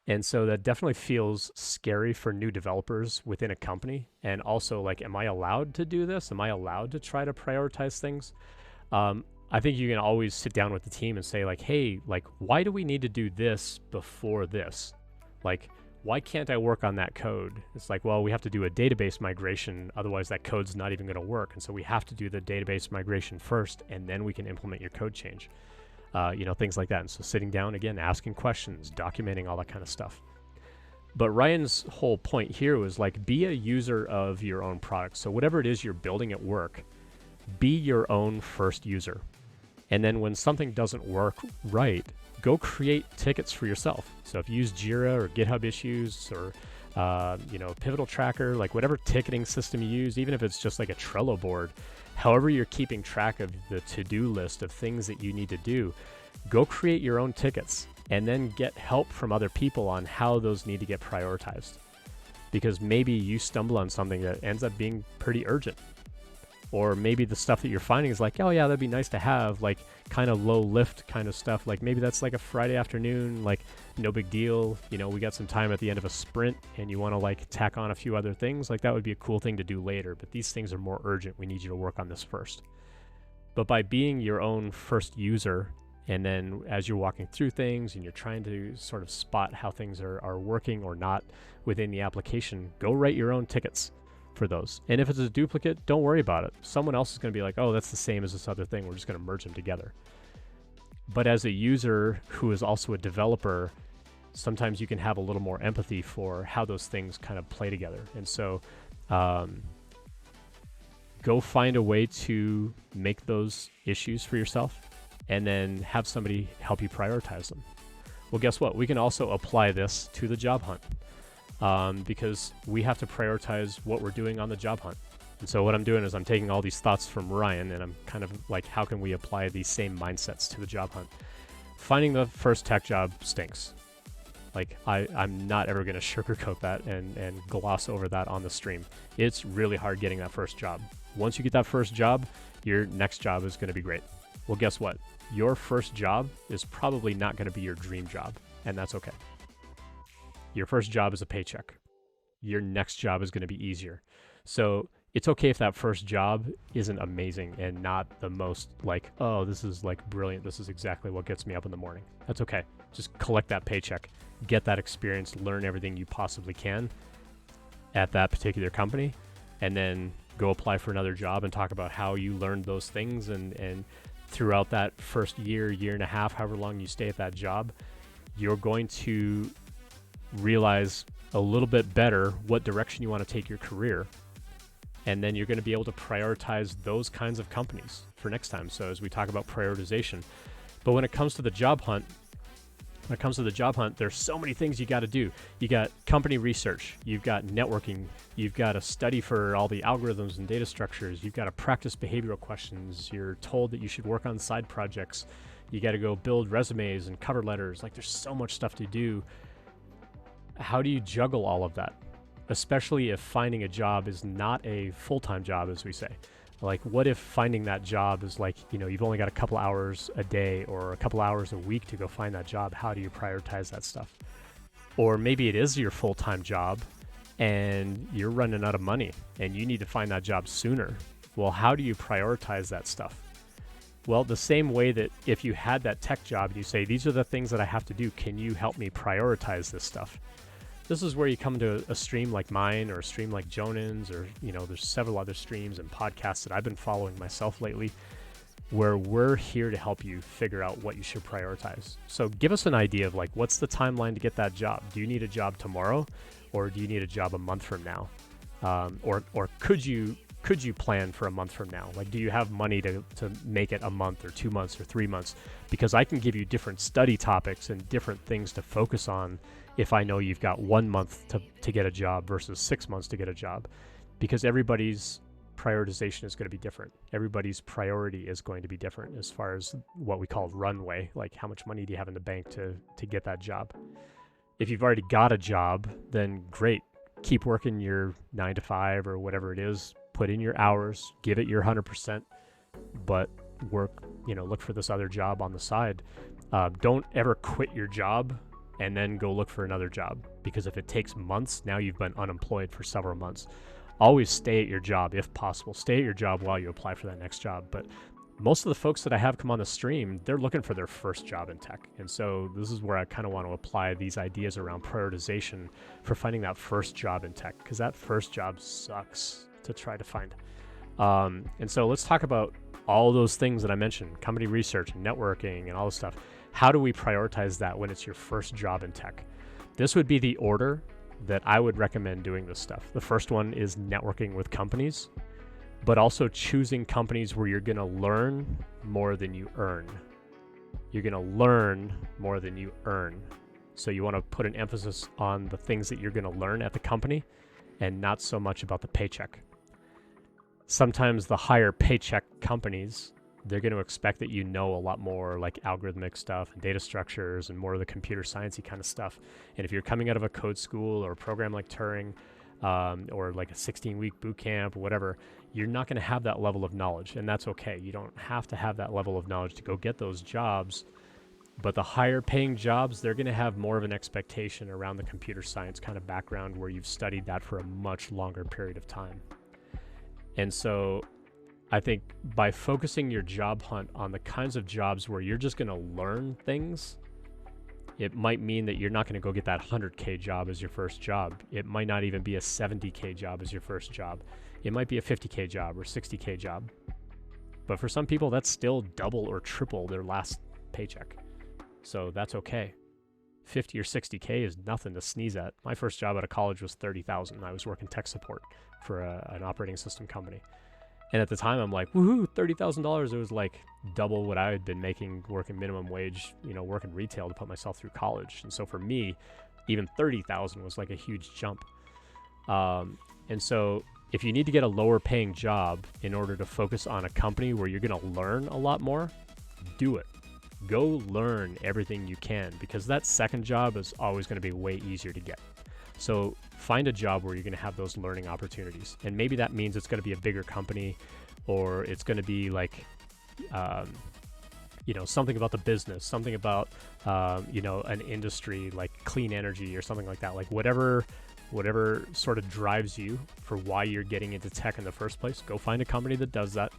And so that definitely feels scary for new developers within a company. And also, like, am I allowed to do this? Am I allowed to try to prioritize things? I think you can always sit down with the team and say, like, hey, like, why do we need to do this before this? Like, why can't I work on that code? It's like, well, we have to do a database migration. Otherwise, that code's not even going to work. And so we have to do the database migration first, and then we can implement your code change. Things like that. And so sitting down again, asking questions, documenting all that kind of stuff. But Ryan's whole point here was like, be a user of your own product. So whatever it is you're building at work, be your own first user. And then when something doesn't work right, go create tickets for yourself. So if you use Jira or GitHub issues or, Pivotal Tracker, like whatever ticketing system you use, even if it's just like a Trello board, however you're keeping track of the to-do list of things that you need to do, go create your own tickets and then get help from other people on how those need to get prioritized. Because maybe you stumble on something that ends up being pretty urgent. Or maybe the stuff that you're finding is like, oh yeah, that'd be nice to have, like kind of low lift kind of stuff. Like maybe that's like a Friday afternoon, like no big deal. You know, we got some time at the end of a sprint and you want to like tack on a few other things. Like that would be a cool thing to do later, but these things are more urgent. We need you to work on this first. But by being your own first user, and then as you're walking through things and you're trying to sort of spot how things are working or not within the application, go write your own tickets for those. And if it's a duplicate, don't worry about it. Someone else is going to be like, oh, that's the same as this other thing. We're just going to merge them together. But as a user who is also a developer, sometimes you can have a little more empathy for how those things kind of play together. And so go find a way to make those issues for yourself and then have somebody help you prioritize them. Well, guess what? We can also apply this to the job hunt. Because we have to prioritize what we're doing on the job hunt. And so what I'm doing is I'm taking all these thoughts from Ryan and I'm kind of like, how can we apply these same mindsets to the job hunt? Finding the first tech job stinks. Like I'm not ever going to sugarcoat that and gloss over that on the stream. It's really hard getting that first job. Once you get that first job, your next job is going to be great. Well, guess what? Your first job is probably not going to be your dream job, and that's okay. Your first job is a paycheck. Your next job is going to be easier. So it's okay if that first job isn't amazing and not the most like, oh, this is like brilliant. This is exactly what gets me up in the morning. That's okay. Just collect that paycheck, get that experience, learn everything you possibly can at that particular company, and then go apply for another job and talk about how you learned those things. And throughout that first year and a half, however long you stay at that job, you're going to realize a little bit better what direction you want to take your career. And then you're going to be able to prioritize those kinds of companies for next time. So as we talk about prioritization, but when it comes to the job hunt, there's so many things you got to do. You got company research, you've got networking, you've got to study for all the algorithms and data structures, you've got to practice behavioral questions, you're told that you should work on side projects, you got to go build resumes and cover letters. Like there's so much stuff to do. How do you juggle all of that? Especially if finding a job is not a full-time job, as we say. Like, what if finding that job is like, you know, you've only got a couple hours a day or a couple hours a week to go find that job? How do you prioritize that stuff? Or maybe it is your full-time job and you're running out of money and you need to find that job sooner. Well, how do you prioritize that stuff? Well, the same way that if you had that tech job and you say, these are the things that I have to do, can you help me prioritize this stuff? This is where you come to a stream like mine or a stream like Jonan's, or, you know, there's several other streams and podcasts that I've been following myself lately where we're here to help you figure out what you should prioritize. So give us an idea of like, what's the timeline to get that job? Do you need a job tomorrow or do you need a job a month from now? Or could you plan for a month from now? Like, do you have money to make it a month or 2 months or 3 months? Because I can give you different study topics and different things to focus on if I know you've got 1 month to get a job versus 6 months to get a job, because everybody's prioritization is going to be different. Everybody's priority is going to be different as far as what we call runway, like how much money do you have in the bank to get that job? If you've already got a job, then great. Keep working your 9 to 5 or whatever it is, put in your hours, give it your 100%, but work, look for this other job on the side. Don't ever quit your job and then go look for another job, because if it takes months, now you've been unemployed for several months. Always stay at your job if possible. Stay at your job while you apply for that next job. But most of the folks that I have come on the stream, they're looking for their first job in tech. And so this is where I kind of want to apply these ideas around prioritization for finding that first job in tech, because that first job sucks to try to find. And so let's talk about all those things that I mentioned, company research and networking and all this stuff. How do we prioritize that when it's your first job in tech? This would be the order that I would recommend doing this stuff. The first one is networking with companies, but also choosing companies where you're going to learn more than you earn. You're going to learn more than you earn. So you want to put an emphasis on the things that you're going to learn at the company and not so much about the paycheck. Sometimes the higher paycheck companies they're going to expect that you know a lot more like algorithmic stuff and data structures and more of the computer sciencey kind of stuff. And if you're coming out of a code school or a program like Turing, or like a 16-week boot camp or whatever, you're not going to have that level of knowledge, and that's okay. You don't have to have that level of knowledge to go get those jobs. But the higher paying jobs, they're going to have more of an expectation around the computer science kind of background where you've studied that for a much longer period of time. And so I think by focusing your job hunt on the kinds of jobs where you're just going to learn things, it might mean that you're not going to go get that 100K job as your first job. It might not even be a 70K job as your first job. It might be a 50K job or 60K job. But for some people, that's still double or triple their last paycheck. So that's okay. 50 or 60K is nothing to sneeze at. My first job out of college was $30,000. I was working tech support for an operating system company. And at the time, I'm like, woohoo, $30,000. It was like double what I had been making working minimum wage, working retail to put myself through college. And so for me, even $30,000 was like a huge jump. And so if you need to get a lower paying job in order to focus on a company where you're going to learn a lot more, do it. Go learn everything you can, because that second job is always going to be way easier to get. So find a job where you're going to have those learning opportunities. And maybe that means it's going to be a bigger company, or it's going to be like, something about the business, something about, an industry like clean energy or something like that. Like whatever sort of drives you for why you're getting into tech in the first place, go find a company that does that.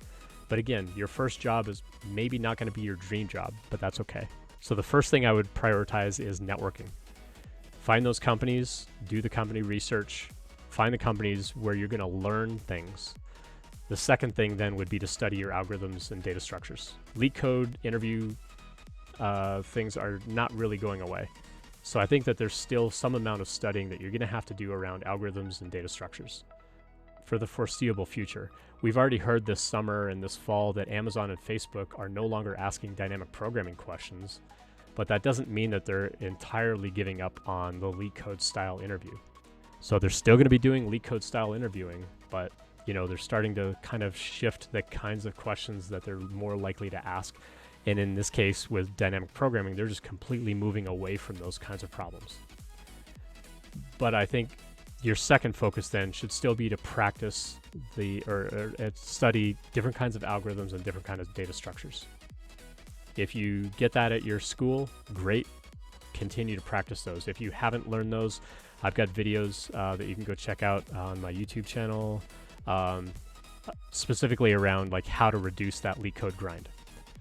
But again, your first job is maybe not going to be your dream job, but that's okay. So the first thing I would prioritize is networking. Find those companies, do the company research, find the companies where you're going to learn things. The second thing then would be to study your algorithms and data structures. Leak code, interview things are not really going away. So I think that there's still some amount of studying that you're going to have to do around algorithms and data structures for the foreseeable future. We've already heard this summer and this fall that Amazon and Facebook are no longer asking dynamic programming questions, but that doesn't mean that they're entirely giving up on the leak code style interview. So they're still going to be doing leak code style interviewing, but they're starting to kind of shift the kinds of questions that they're more likely to ask. And in this case, with dynamic programming, they're just completely moving away from those kinds of problems. But I think your second focus then should still be to practice or study different kinds of algorithms and different kinds of data structures. If you get that at your school, great. Continue to practice those. If you haven't learned those, I've got videos that you can go check out on my YouTube channel, specifically around like how to reduce that leak code grind.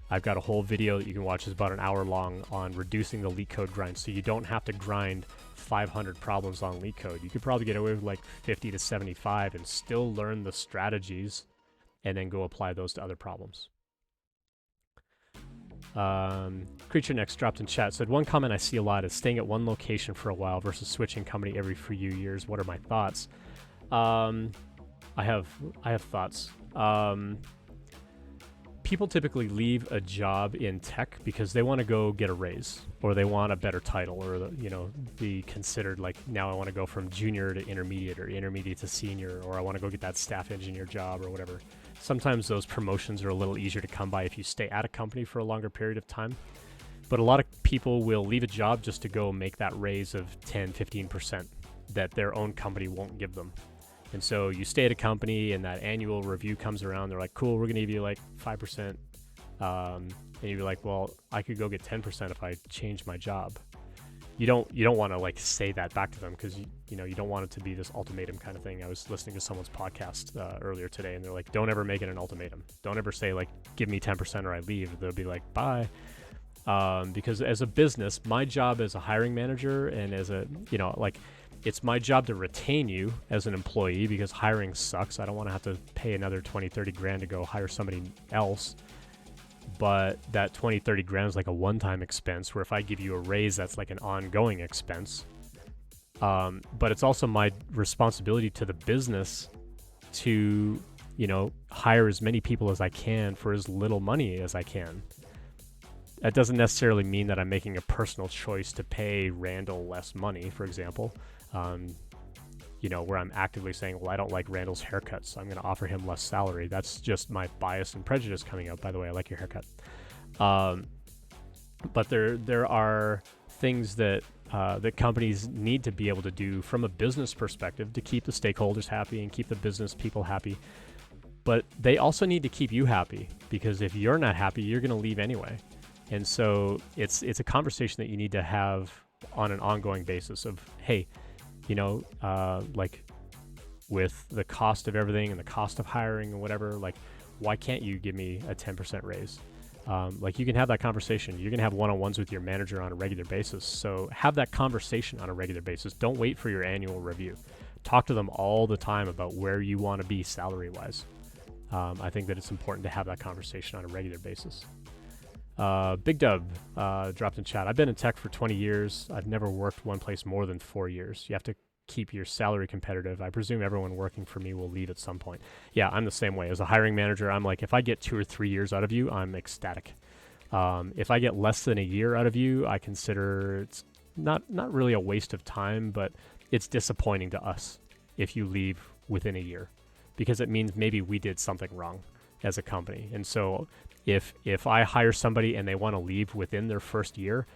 I've got a whole video that you can watch. It's about an hour long on reducing the leak code grind, so you don't have to grind 500 problems on leak code. You could probably get away with like 50 to 75 and still learn the strategies and then go apply those to other problems. Creature Next dropped in chat, said, one comment I see a lot is staying at one location for a while versus switching company every few years. What are my thoughts? I have thoughts. People typically leave a job in tech because they want to go get a raise, or they want a better title, or be considered like, now I want to go from junior to intermediate, or intermediate to senior, or I want to go get that staff engineer job or whatever. Sometimes those promotions are a little easier to come by if you stay at a company for a longer period of time. But a lot of people will leave a job just to go make that raise of 10, 15% that their own company won't give them. And so you stay at a company and that annual review comes around. They're like, cool, we're going to give you like 5%. And you're like, well, I could go get 10% if I change my job. You don't want to like say that back to them, because you don't want it to be this ultimatum kind of thing. I was listening to someone's podcast earlier today, and they're like, don't ever make it an ultimatum. Don't ever say like, give me 10% or I leave. They'll be like, bye. Because as a business, my job as a hiring manager and as a, it's my job to retain you as an employee, because hiring sucks. I don't want to have to pay another 20, 30 grand to go hire somebody else. But that 20, 30 grand is like a one-time expense, where if I give you a raise, that's like an ongoing expense. But it's also my responsibility to the business to, hire as many people as I can for as little money as I can. That doesn't necessarily mean that I'm making a personal choice to pay Randall less money, for example. where I'm actively saying, well, I don't like Randall's haircut, so I'm going to offer him less salary. That's just my bias and prejudice coming out. By the way, I like your haircut. But there are things that that companies need to be able to do from a business perspective to keep the stakeholders happy and keep the business people happy. But they also need to keep you happy, because if you're not happy, you're going to leave anyway. And so it's a conversation that you need to have on an ongoing basis of, hey, like with the cost of everything and the cost of hiring and whatever, like, why can't you give me a 10% raise? Like, you can have that conversation. You're going to have one-on-ones with your manager on a regular basis. So have that conversation on a regular basis. Don't wait for your annual review. Talk to them all the time about where you want to be salary-wise. I think that it's important to have that conversation on a regular basis. Big Dub dropped in chat. I've been in tech for 20 years. I've never worked one place more than 4 years. You have to keep your salary competitive. I presume everyone working for me will leave at some point. Yeah, I'm the same way. As a hiring manager, I'm like, if I get 2 or 3 years out of you, I'm ecstatic. If I get less than a year out of you, I consider it's not really a waste of time, but it's disappointing to us if you leave within a year, because it means maybe we did something wrong as a company. And so if I hire somebody and they want to leave within their first year,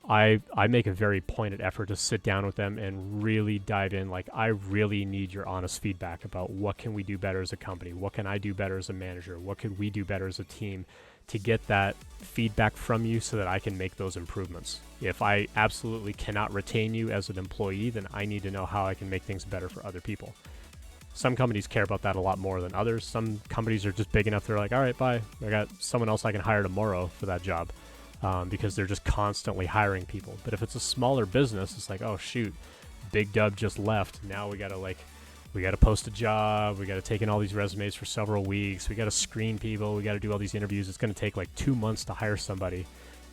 I make a very pointed effort to sit down with them and really dive in. Like, I really need your honest feedback about what can we do better as a company? What can I do better as a manager? What could we do better as a team to get that feedback from you so that I can make those improvements? If I absolutely cannot retain you as an employee, then I need to know how I can make things better for other people. Some companies care about that a lot more than others. Some companies are just big enough. They're like, all right, bye. I got someone else I can hire tomorrow for that job, because they're just constantly hiring people. But if it's a smaller business, it's like, oh shoot, Big Dub just left. Now we got to post a job. We got to take in all these resumes for several weeks. We got to screen people. We got to do all these interviews. It's going to take like 2 months to hire somebody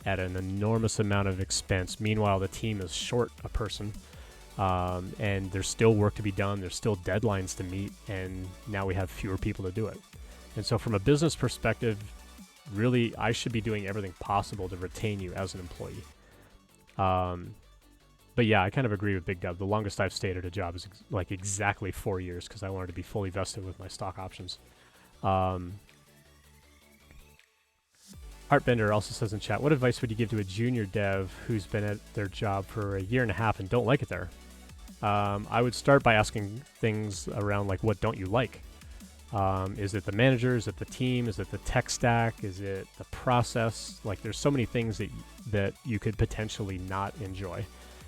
at an enormous amount of expense. Meanwhile, the team is short a person. And there's still work to be done. There's still deadlines to meet, and now we have fewer people to do it. And so from a business perspective, really, I should be doing everything possible to retain you as an employee. But yeah, I kind of agree with Big Dub. The longest I've stayed at a job is like exactly 4 years, because I wanted to be fully vested with my stock options. Artbender also says in chat, what advice would you give to a junior dev who's been at their job for a year and a half and don't like it there? I would start by asking things around like, what don't you like? Is it the manager? Is it the team? Is it the tech stack? Is it the process? Like, there's so many things that you could potentially not enjoy.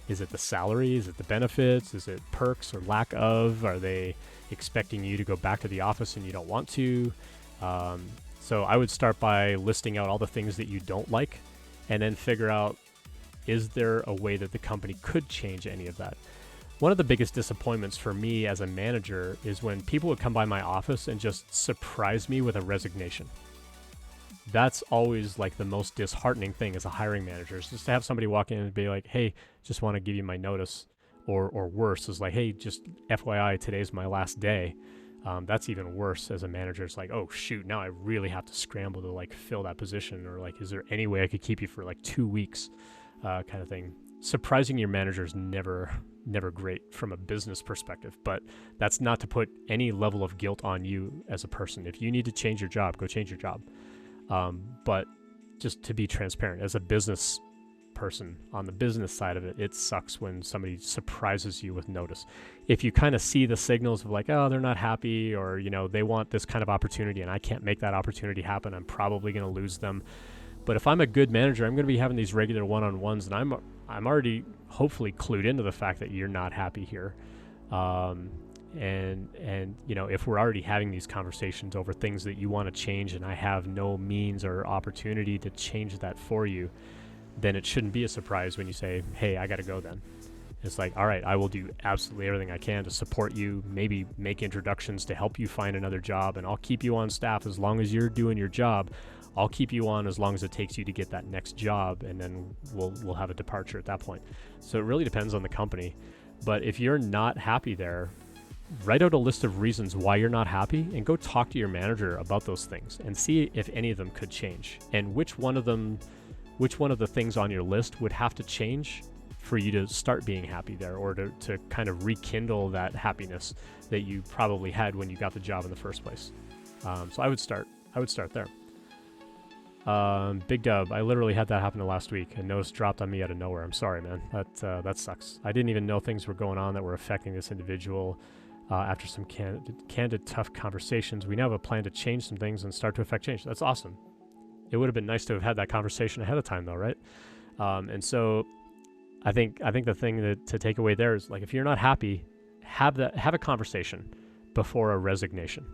Is it the salary? Is it the benefits? Is it perks or lack of? Are they expecting you to go back to the office and you don't want to? So I would start by listing out all the things that you don't like, and then figure out, is there a way that the company could change any of that? One of the biggest disappointments for me as a manager is when people would come by my office and just surprise me with a resignation. That's always like the most disheartening thing as a hiring manager, is just to have somebody walk in and be like, hey, just want to give you my notice. Or worse, is like, hey, just FYI, today's my last day. That's even worse as a manager. It's like, oh shoot, now I really have to scramble to like fill that position, or like, is there any way I could keep you for like 2 weeks, kind of thing. Surprising your manager is never great from a business perspective, but that's not to put any level of guilt on you as a person. If you need to change your job, go change your job. But just to be transparent, as a business person on the business side of it, it sucks when somebody surprises you with notice. If you kind of see the signals of like, oh, they're not happy, or, they want this kind of opportunity and I can't make that opportunity happen, I'm probably going to lose them. But if I'm a good manager, I'm going to be having these regular one-on-ones, and I'm already hopefully clued into the fact that you're not happy here. And if we're already having these conversations over things that you want to change, and I have no means or opportunity to change that for you, then it shouldn't be a surprise when you say, hey, I got to go then. It's like, all right, I will do absolutely everything I can to support you, maybe make introductions to help you find another job, and I'll keep you on staff as long as you're doing your job. I'll keep you on as long as it takes you to get that next job, and then we'll have a departure at that point. So it really depends on the company. But if you're not happy there, write out a list of reasons why you're not happy, and go talk to your manager about those things and see if any of them could change, and which one of the things on your list would have to change for you to start being happy there, or to kind of rekindle that happiness that you probably had when you got the job in the first place. So I would start there. Big Dub, I literally had that happen last week. A notice dropped on me out of nowhere. I'm sorry, man. That sucks. I didn't even know things were going on that were affecting this individual. After some candid, tough conversations, we now have a plan to change some things and start to affect change. That's awesome. It would have been nice to have had that conversation ahead of time, though, right? And so, I think the thing to take away there is, like, if you're not happy, have a conversation before a resignation.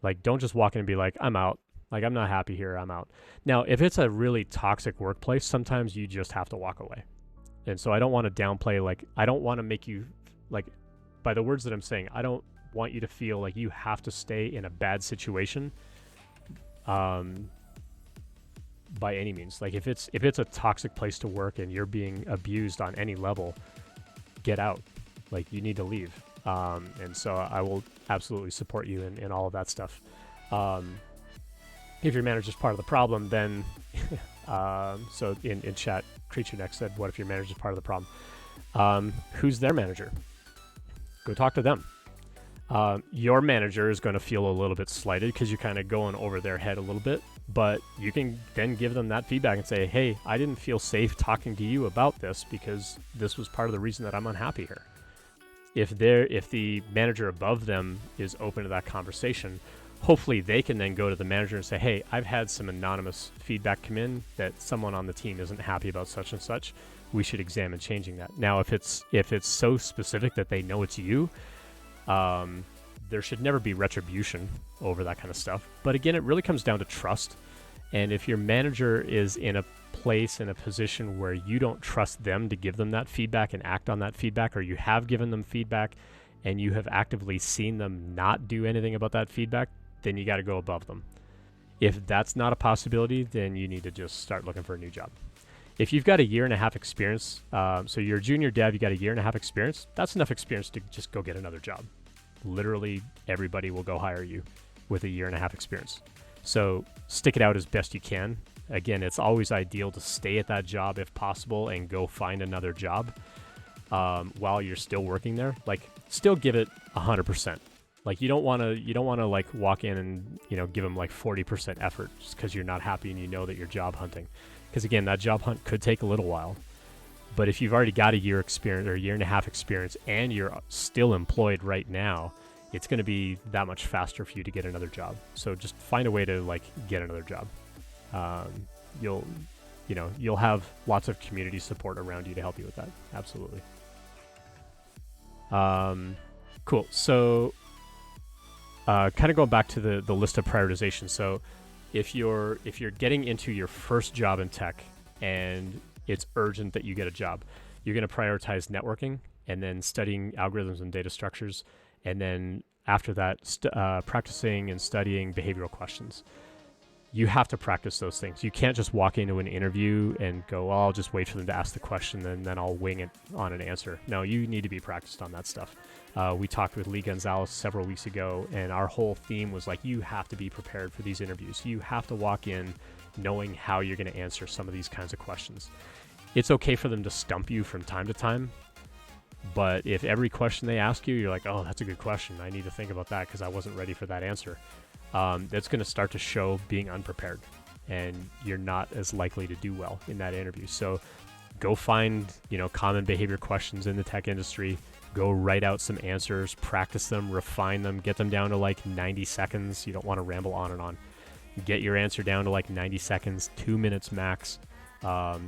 Like, don't just walk in and be like, I'm out. Like, I'm not happy here. I'm out. Now, if it's a really toxic workplace, sometimes you just have to walk away. And so I don't want to downplay, like, I don't want to make you, like, by the words that I'm saying, I don't want you to feel like you have to stay in a bad situation by any means. Like, if it's a toxic place to work and you're being abused on any level, get out. Like, you need to leave. And so I will absolutely support you in all of that stuff. If your manager's part of the problem, then so in chat, Creature Next said, what if your manager's part of the problem? Who's their manager? Go talk to them. Your manager is going to feel a little bit slighted because you're kind of going over their head a little bit, but you can then give them that feedback and say, hey, I didn't feel safe talking to you about this because this was part of the reason that I'm unhappy here. If the manager above them is open to that conversation, hopefully they can then go to the manager and say, hey, I've had some anonymous feedback come in that someone on the team isn't happy about such and such. We should examine changing that. Now, if it's so specific that they know it's you, there should never be retribution over that kind of stuff. But again, it really comes down to trust. And if your manager is in a position where you don't trust them to give them that feedback and act on that feedback, or you have given them feedback and you have actively seen them not do anything about that feedback, then you got to go above them. If that's not a possibility, then you need to just start looking for a new job. If you've got a 1.5 year experience, so you're a junior dev, you got a 1.5 year experience, that's enough experience to just go get another job. Literally everybody will go hire you with a 1.5 year experience. So stick it out as best you can. Again, it's always ideal to stay at that job if possible and go find another job while you're still working there. Like, still give it 100%. Like, you don't want to like walk in and, give them like 40% effort just because you're not happy and you know that you're job hunting. Because again, that job hunt could take a little while. But if you've already got a 1 year experience or a 1.5 year experience and you're still employed right now, it's going to be that much faster for you to get another job. So just find a way to like get another job. You'll have lots of community support around you to help you with that. Absolutely. Cool. So kind of going back to the list of prioritization. So if you're getting into your first job in tech and it's urgent that you get a job, you're going to prioritize networking and then studying algorithms and data structures. And then after that, practicing and studying behavioral questions. You have to practice those things. You can't just walk into an interview and go, well, I'll just wait for them to ask the question and then I'll wing it on an answer. No, you need to be practiced on that stuff. We talked with Lee Gonzalez several weeks ago, and our whole theme was like, you have to be prepared for these interviews. You have to walk in knowing how you're going to answer some of these kinds of questions. It's okay for them to stump you from time to time, but if every question they ask you, you're like, oh, that's a good question. I need to think about that because I wasn't ready for that answer. That's going to start to show being unprepared, and you're not as likely to do well in that interview. So go find, common behavior questions in the tech industry. Go write out some answers, practice them, refine them, get them down to like 90 seconds. You don't want to ramble on and on. Get your answer down to like 90 seconds, 2 minutes max.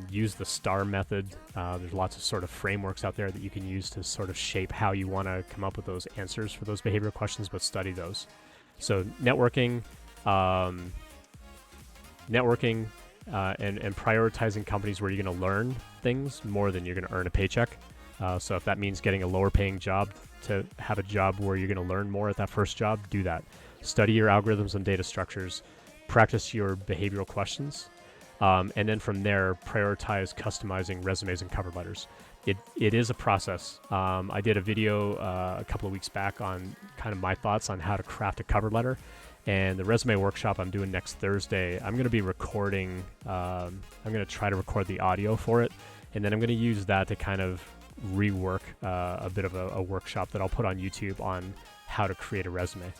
Use the STAR method. There's lots of sort of frameworks out there that you can use to sort of shape how you want to come up with those answers for those behavioral questions, but study those. So networking, and prioritizing companies where you're going to learn things more than you're going to earn a paycheck. So if that means getting a lower paying job to have a job where you're going to learn more at that first job, do that. Study your algorithms and data structures, practice your behavioral questions, and then from there, prioritize customizing resumes and cover letters. It is a process. I did a video a couple of weeks back on kind of my thoughts on how to craft a cover letter, and the resume workshop I'm doing next Thursday, I'm going to be recording, I'm going to try to record the audio for it And then I'm going to use that to kind of rework a bit of a workshop that I'll put on YouTube on how to create a resume.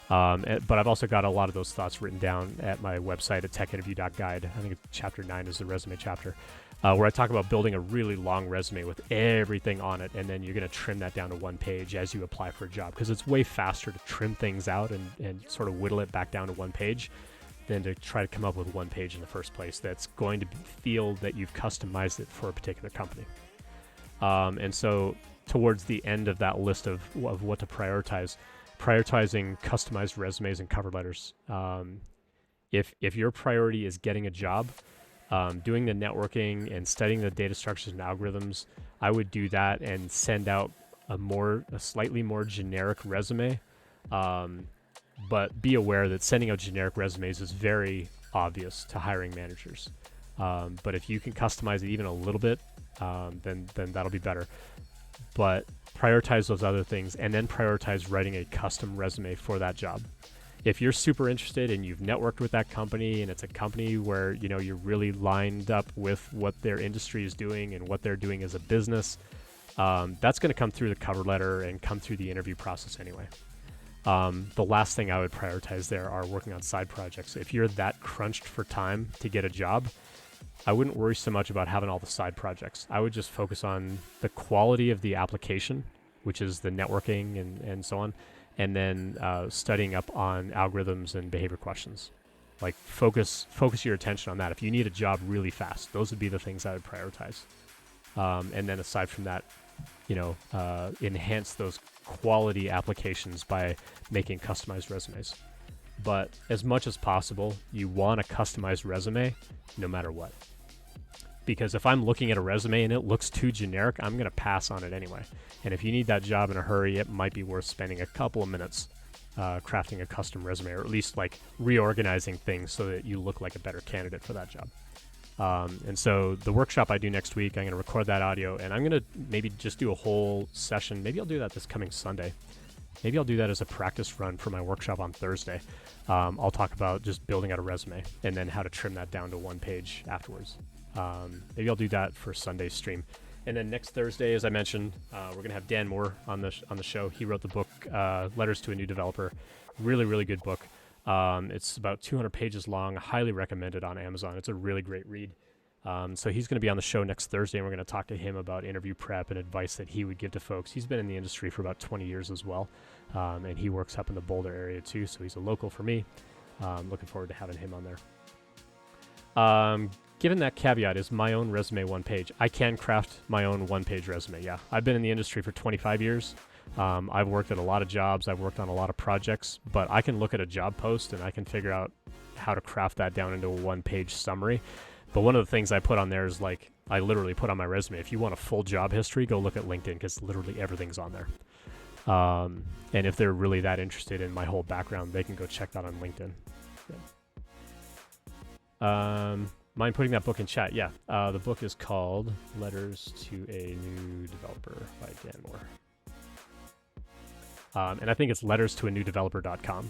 But I've also got a lot of those thoughts written down at my website at techinterview.guide. I think it's chapter 9 is the resume chapter, where I talk about building a really long resume with everything on it, and then you're going to trim that down to one page as you apply for a job, because it's way faster to trim things out and sort of whittle it back down to one page than to try to come up with one page in the first place that's going to feel that you've customized it for a particular company. And so towards the end of that list of what to prioritize, prioritizing customized resumes and cover letters. If your priority is getting a job, doing the networking and studying the data structures and algorithms, I would do that and send out a slightly more generic resume. But be aware that sending out generic resumes is very obvious to hiring managers. But if you can customize it even a little bit, then that'll be better. But prioritize those other things, and then prioritize writing a custom resume for that job. If you're super interested and you've networked with that company, and it's a company where you're really lined up with what their industry is doing and what they're doing as a business, that's going to come through the cover letter and come through the interview process anyway. The last thing I would prioritize there are working on side projects. If you're that crunched for time to get a job, I wouldn't worry so much about having all the side projects. I would just focus on the quality of the application, which is the networking and so on, and then studying up on algorithms and behavior questions. Like focus your attention on that. If you need a job really fast, those would be the things I would prioritize. And then aside from that, enhance those quality applications by making customized resumes. But as much as possible, you want a customized resume no matter what. Because if I'm looking at a resume and it looks too generic, I'm going to pass on it anyway. And if you need that job in a hurry, it might be worth spending a couple of minutes crafting a custom resume, or at least like reorganizing things so that you look like a better candidate for that job. And so the workshop I do next week, I'm going to record that audio, and I'm going to maybe just do a whole session. Maybe I'll do that this coming Sunday. Maybe I'll do that as a practice run for my workshop on Thursday. I'll talk about just building out a resume and then how to trim that down to one page afterwards. Maybe I'll do that for Sunday's stream. And then next Thursday, as I mentioned, we're going to have Dan Moore on the show. He wrote the book, Letters to a New Developer. Really, really good book. It's about 200 pages long. Highly recommended on Amazon. It's a really great read. So he's going to be on the show next Thursday, and we're going to talk to him about interview prep and advice that he would give to folks. He's been in the industry for about 20 years as well, and he works up in the Boulder area too, so he's a local for me. Looking forward to having him on there. Given that caveat is my own resume one page, I can craft my own one-page resume, yeah. I've been in the industry for 25 years. I've worked at a lot of jobs. I've worked on a lot of projects, but I can look at a job post and I can figure out how to craft that down into a one-page summary. But one of the things I put on there is like, I literally put on my resume, if you want a full job history, go look at LinkedIn, because literally everything's on there. And if they're really that interested in my whole background, they can go check that on LinkedIn. Yeah. Mind putting that book in chat? Yeah. The book is called Letters to a New Developer by Dan Moore. And I think it's letterstoanewdeveloper.com.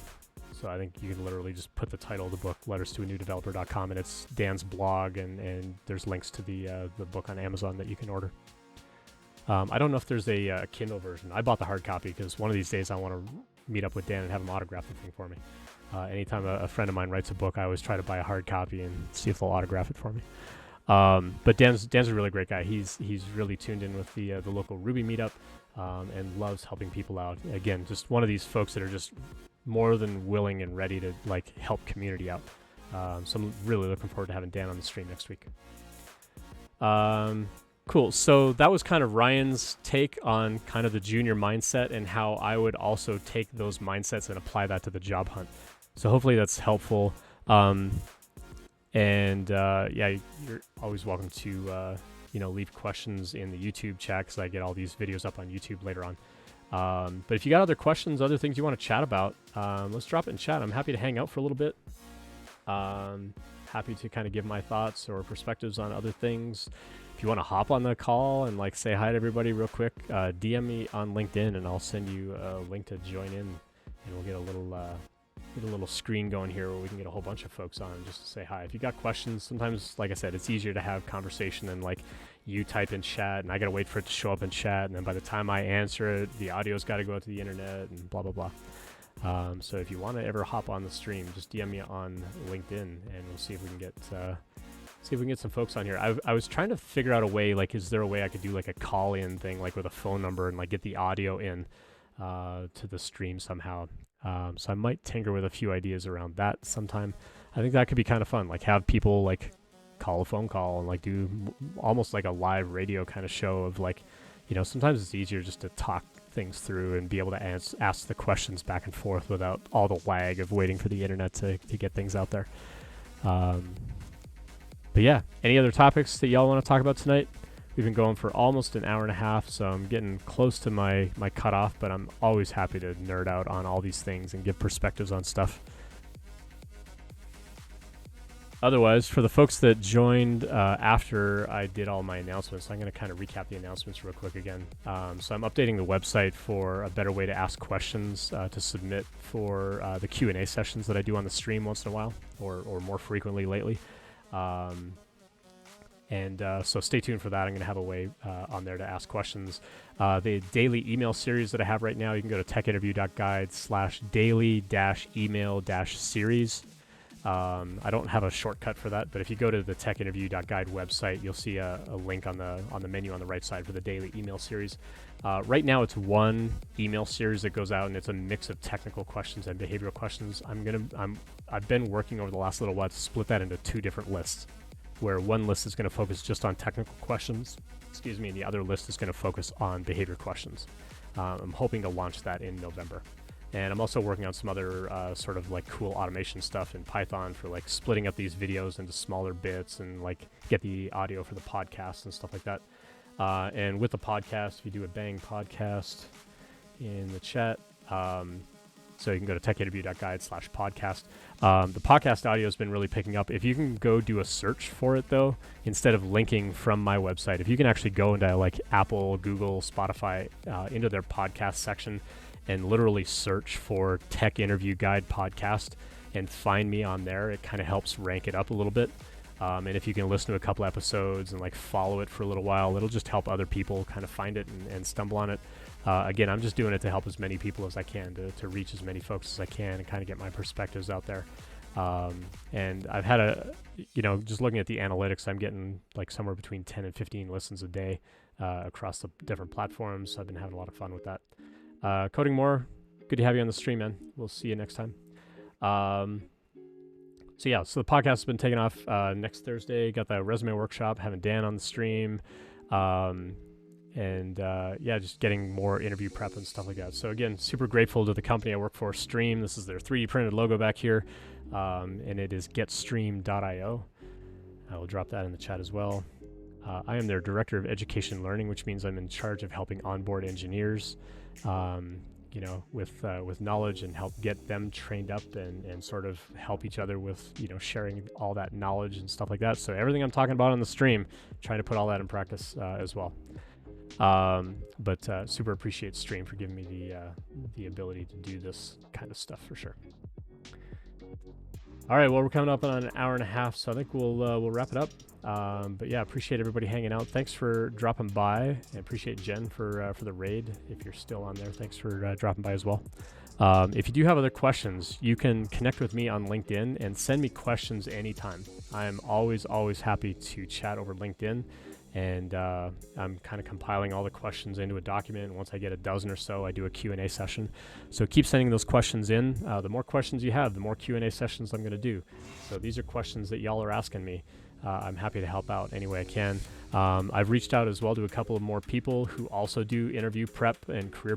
So I think you can literally just put the title of the book, letterstoanewdeveloper.com, and it's Dan's blog, and there's links to the book on Amazon that you can order. I don't know if there's a Kindle version. I bought the hard copy because one of these days I want to meet up with Dan and have him autograph the thing for me. Anytime a friend of mine writes a book, I always try to buy a hard copy and see if they'll autograph it for me. But Dan's a really great guy. He's really tuned in with the local Ruby meetup and loves helping people out. Again, just one of these folks that are just more than willing and ready to like help community out. So I'm really looking forward to having Dan on the stream next week. Cool. So that was kind of Ryan's take on kind of the junior mindset and how I would also take those mindsets and apply that to the job hunt. So hopefully that's helpful. Yeah, you're always welcome to, leave questions in the YouTube chat, because I get all these videos up on YouTube later on. But if you got other questions, other things you want to chat about, let's drop it in chat. I'm happy to hang out for a little bit. Happy to kind of give my thoughts or perspectives on other things. If you want to hop on the call and like say hi to everybody real quick, DM me on LinkedIn and I'll send you a link to join in, and we'll get a little screen going here where we can get a whole bunch of folks on just to say hi. If you got questions, sometimes, like I said, it's easier to have conversation and like, you type in chat and I got to wait for it to show up in chat. And then by the time I answer it, the audio's got to go out to the internet and blah, blah, blah. So if you want to ever hop on the stream, just DM me on LinkedIn and we'll see if we can get some folks on here. I was trying to figure out a way, like, is there a way I could do like a call-in thing, like with a phone number and like get the audio in to the stream somehow. So I might tinker with a few ideas around that sometime. I think that could be kind of fun, like have people like call a phone call and like do almost like a live radio kind of show of like, sometimes it's easier just to talk things through and be able to ask the questions back and forth without all the lag of waiting for the internet to get things out there. But yeah, any other topics that y'all want to talk about tonight? We've been going for almost an hour and a half, so I'm getting close to my cutoff, but I'm always happy to nerd out on all these things and give perspectives on stuff. Otherwise, for the folks that joined after I did all my announcements, I'm going to kind of recap the announcements real quick again. So I'm updating the website for a better way to ask questions to submit for the Q&A sessions that I do on the stream once in a while, or more frequently lately. So stay tuned for that. I'm going to have a way on there to ask questions. The daily email series that I have right now, you can go to techinterview.guide/daily-email-series. I don't have a shortcut for that, but if you go to the techinterview.guide website, you'll see a link on the menu on the right side for the daily email series. Right now, it's one email series that goes out, and it's a mix of technical questions and behavioral questions. I've been working over the last little while to split that into two different lists, where one list is going to focus just on technical questions, and the other list is going to focus on behavior questions. I'm hoping to launch that in November. And I'm also working on some other sort of like cool automation stuff in Python for like splitting up these videos into smaller bits and like get the audio for the podcast and stuff like that. And with the podcast, if you do a bang podcast in the chat, so you can go to techinterview.guide/podcast. The podcast audio has been really picking up. If you can go do a search for it though, instead of linking from my website, if you can actually go into like Apple, Google, Spotify, into their podcast section and literally search for Tech Interview Guide Podcast and find me on there, it kind of helps rank it up a little bit. And if you can listen to a couple episodes and like follow it for a little while, it'll just help other people kind of find it and stumble on it. Again, I'm just doing it to help as many people as I can, to reach as many folks as I can and kind of get my perspectives out there. And I've had just looking at the analytics, I'm getting like somewhere between 10 and 15 listens a day across the different platforms. So I've been having a lot of fun with that. Coding More, good to have you on the stream, man. We'll see you next time. So the podcast has been taking off. Next Thursday, got the resume workshop, having Dan on the stream. Just getting more interview prep and stuff like that. So again, super grateful to the company I work for, Stream. This is their 3D printed logo back here. And it is getstream.io. I will drop that in the chat as well. I am their Director of Education and Learning, which means I'm in charge of helping onboard engineers, with knowledge and help get them trained up and sort of help each other with, sharing all that knowledge and stuff like that. So everything I'm talking about on the stream, trying to put all that in practice as well. Super appreciate Stream for giving me the ability to do this kind of stuff for sure. All right, well, we're coming up on an hour and a half, so I think we'll wrap it up. Appreciate everybody hanging out. Thanks for dropping by. I appreciate Jen for the raid. If you're still on there, thanks for dropping by as well. If you do have other questions, you can connect with me on LinkedIn and send me questions anytime. I'm always happy to chat over LinkedIn. And I'm kind of compiling all the questions into a document. Once I get a dozen or so, I do a Q&A session. So keep sending those questions in. The more questions you have, the more Q&A sessions I'm going to do. So these are questions that y'all are asking me. I'm happy to help out any way I can. I've reached out as well to a couple of more people who also do interview prep and career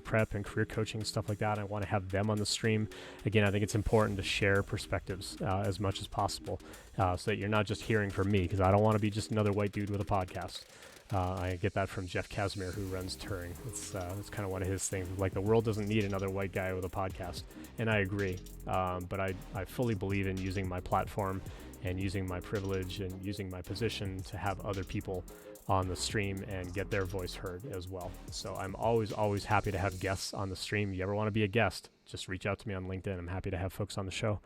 coaching, stuff like that. I want to have them on the stream. Again, I think it's important to share perspectives as much as possible so that you're not just hearing from me, because I don't want to be just another white dude with a podcast. I get that from Jeff Casimir, who runs Turing. It's kind of one of his things. Like, the world doesn't need another white guy with a podcast. And I agree. But I fully believe in using my platform and using my privilege and using my position to have other people on the stream and get their voice heard as well. So I'm always happy to have guests on the stream. You ever want to be a guest, just reach out to me on LinkedIn. I'm happy to have folks on the show.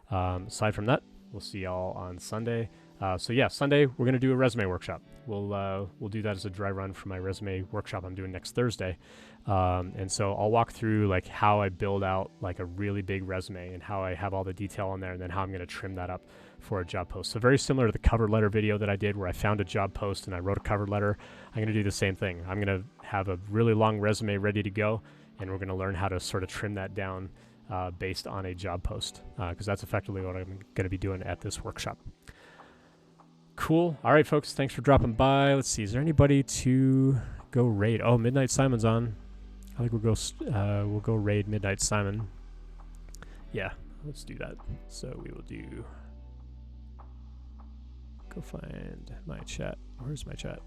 Aside from that, we'll see y'all on Sunday. So yeah, Sunday we're gonna do a resume workshop. We'll do that as a dry run for my resume workshop I'm doing next Thursday, and so I'll walk through like how I build out like a really big resume and how I have all the detail on there, and then how I'm gonna trim that up for a job post. So very similar to the cover letter video that I did where I found a job post and I wrote a cover letter. I'm gonna do the same thing. I'm gonna have a really long resume ready to go, and we're gonna learn how to sort of trim that down based on a job post, because that's effectively what I'm gonna be doing at this workshop. Cool. All right, folks. Thanks for dropping by. Let's see. Is there anybody to go raid? Oh, Midnight Simon's on. I think we'll go raid Midnight Simon. Yeah, let's do that. So we will do. Go find my chat. Where's my chat?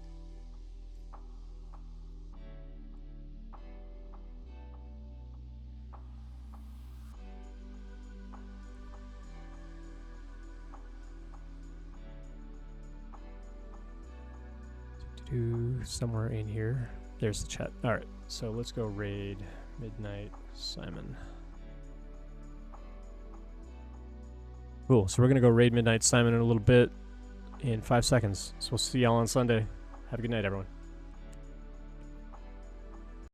Somewhere in here. There's the chat. All right, so let's go raid Midnight Simon. Cool. So we're gonna go raid Midnight Simon in a little bit, in 5 seconds. So we'll see y'all on Sunday. Have a good night, everyone.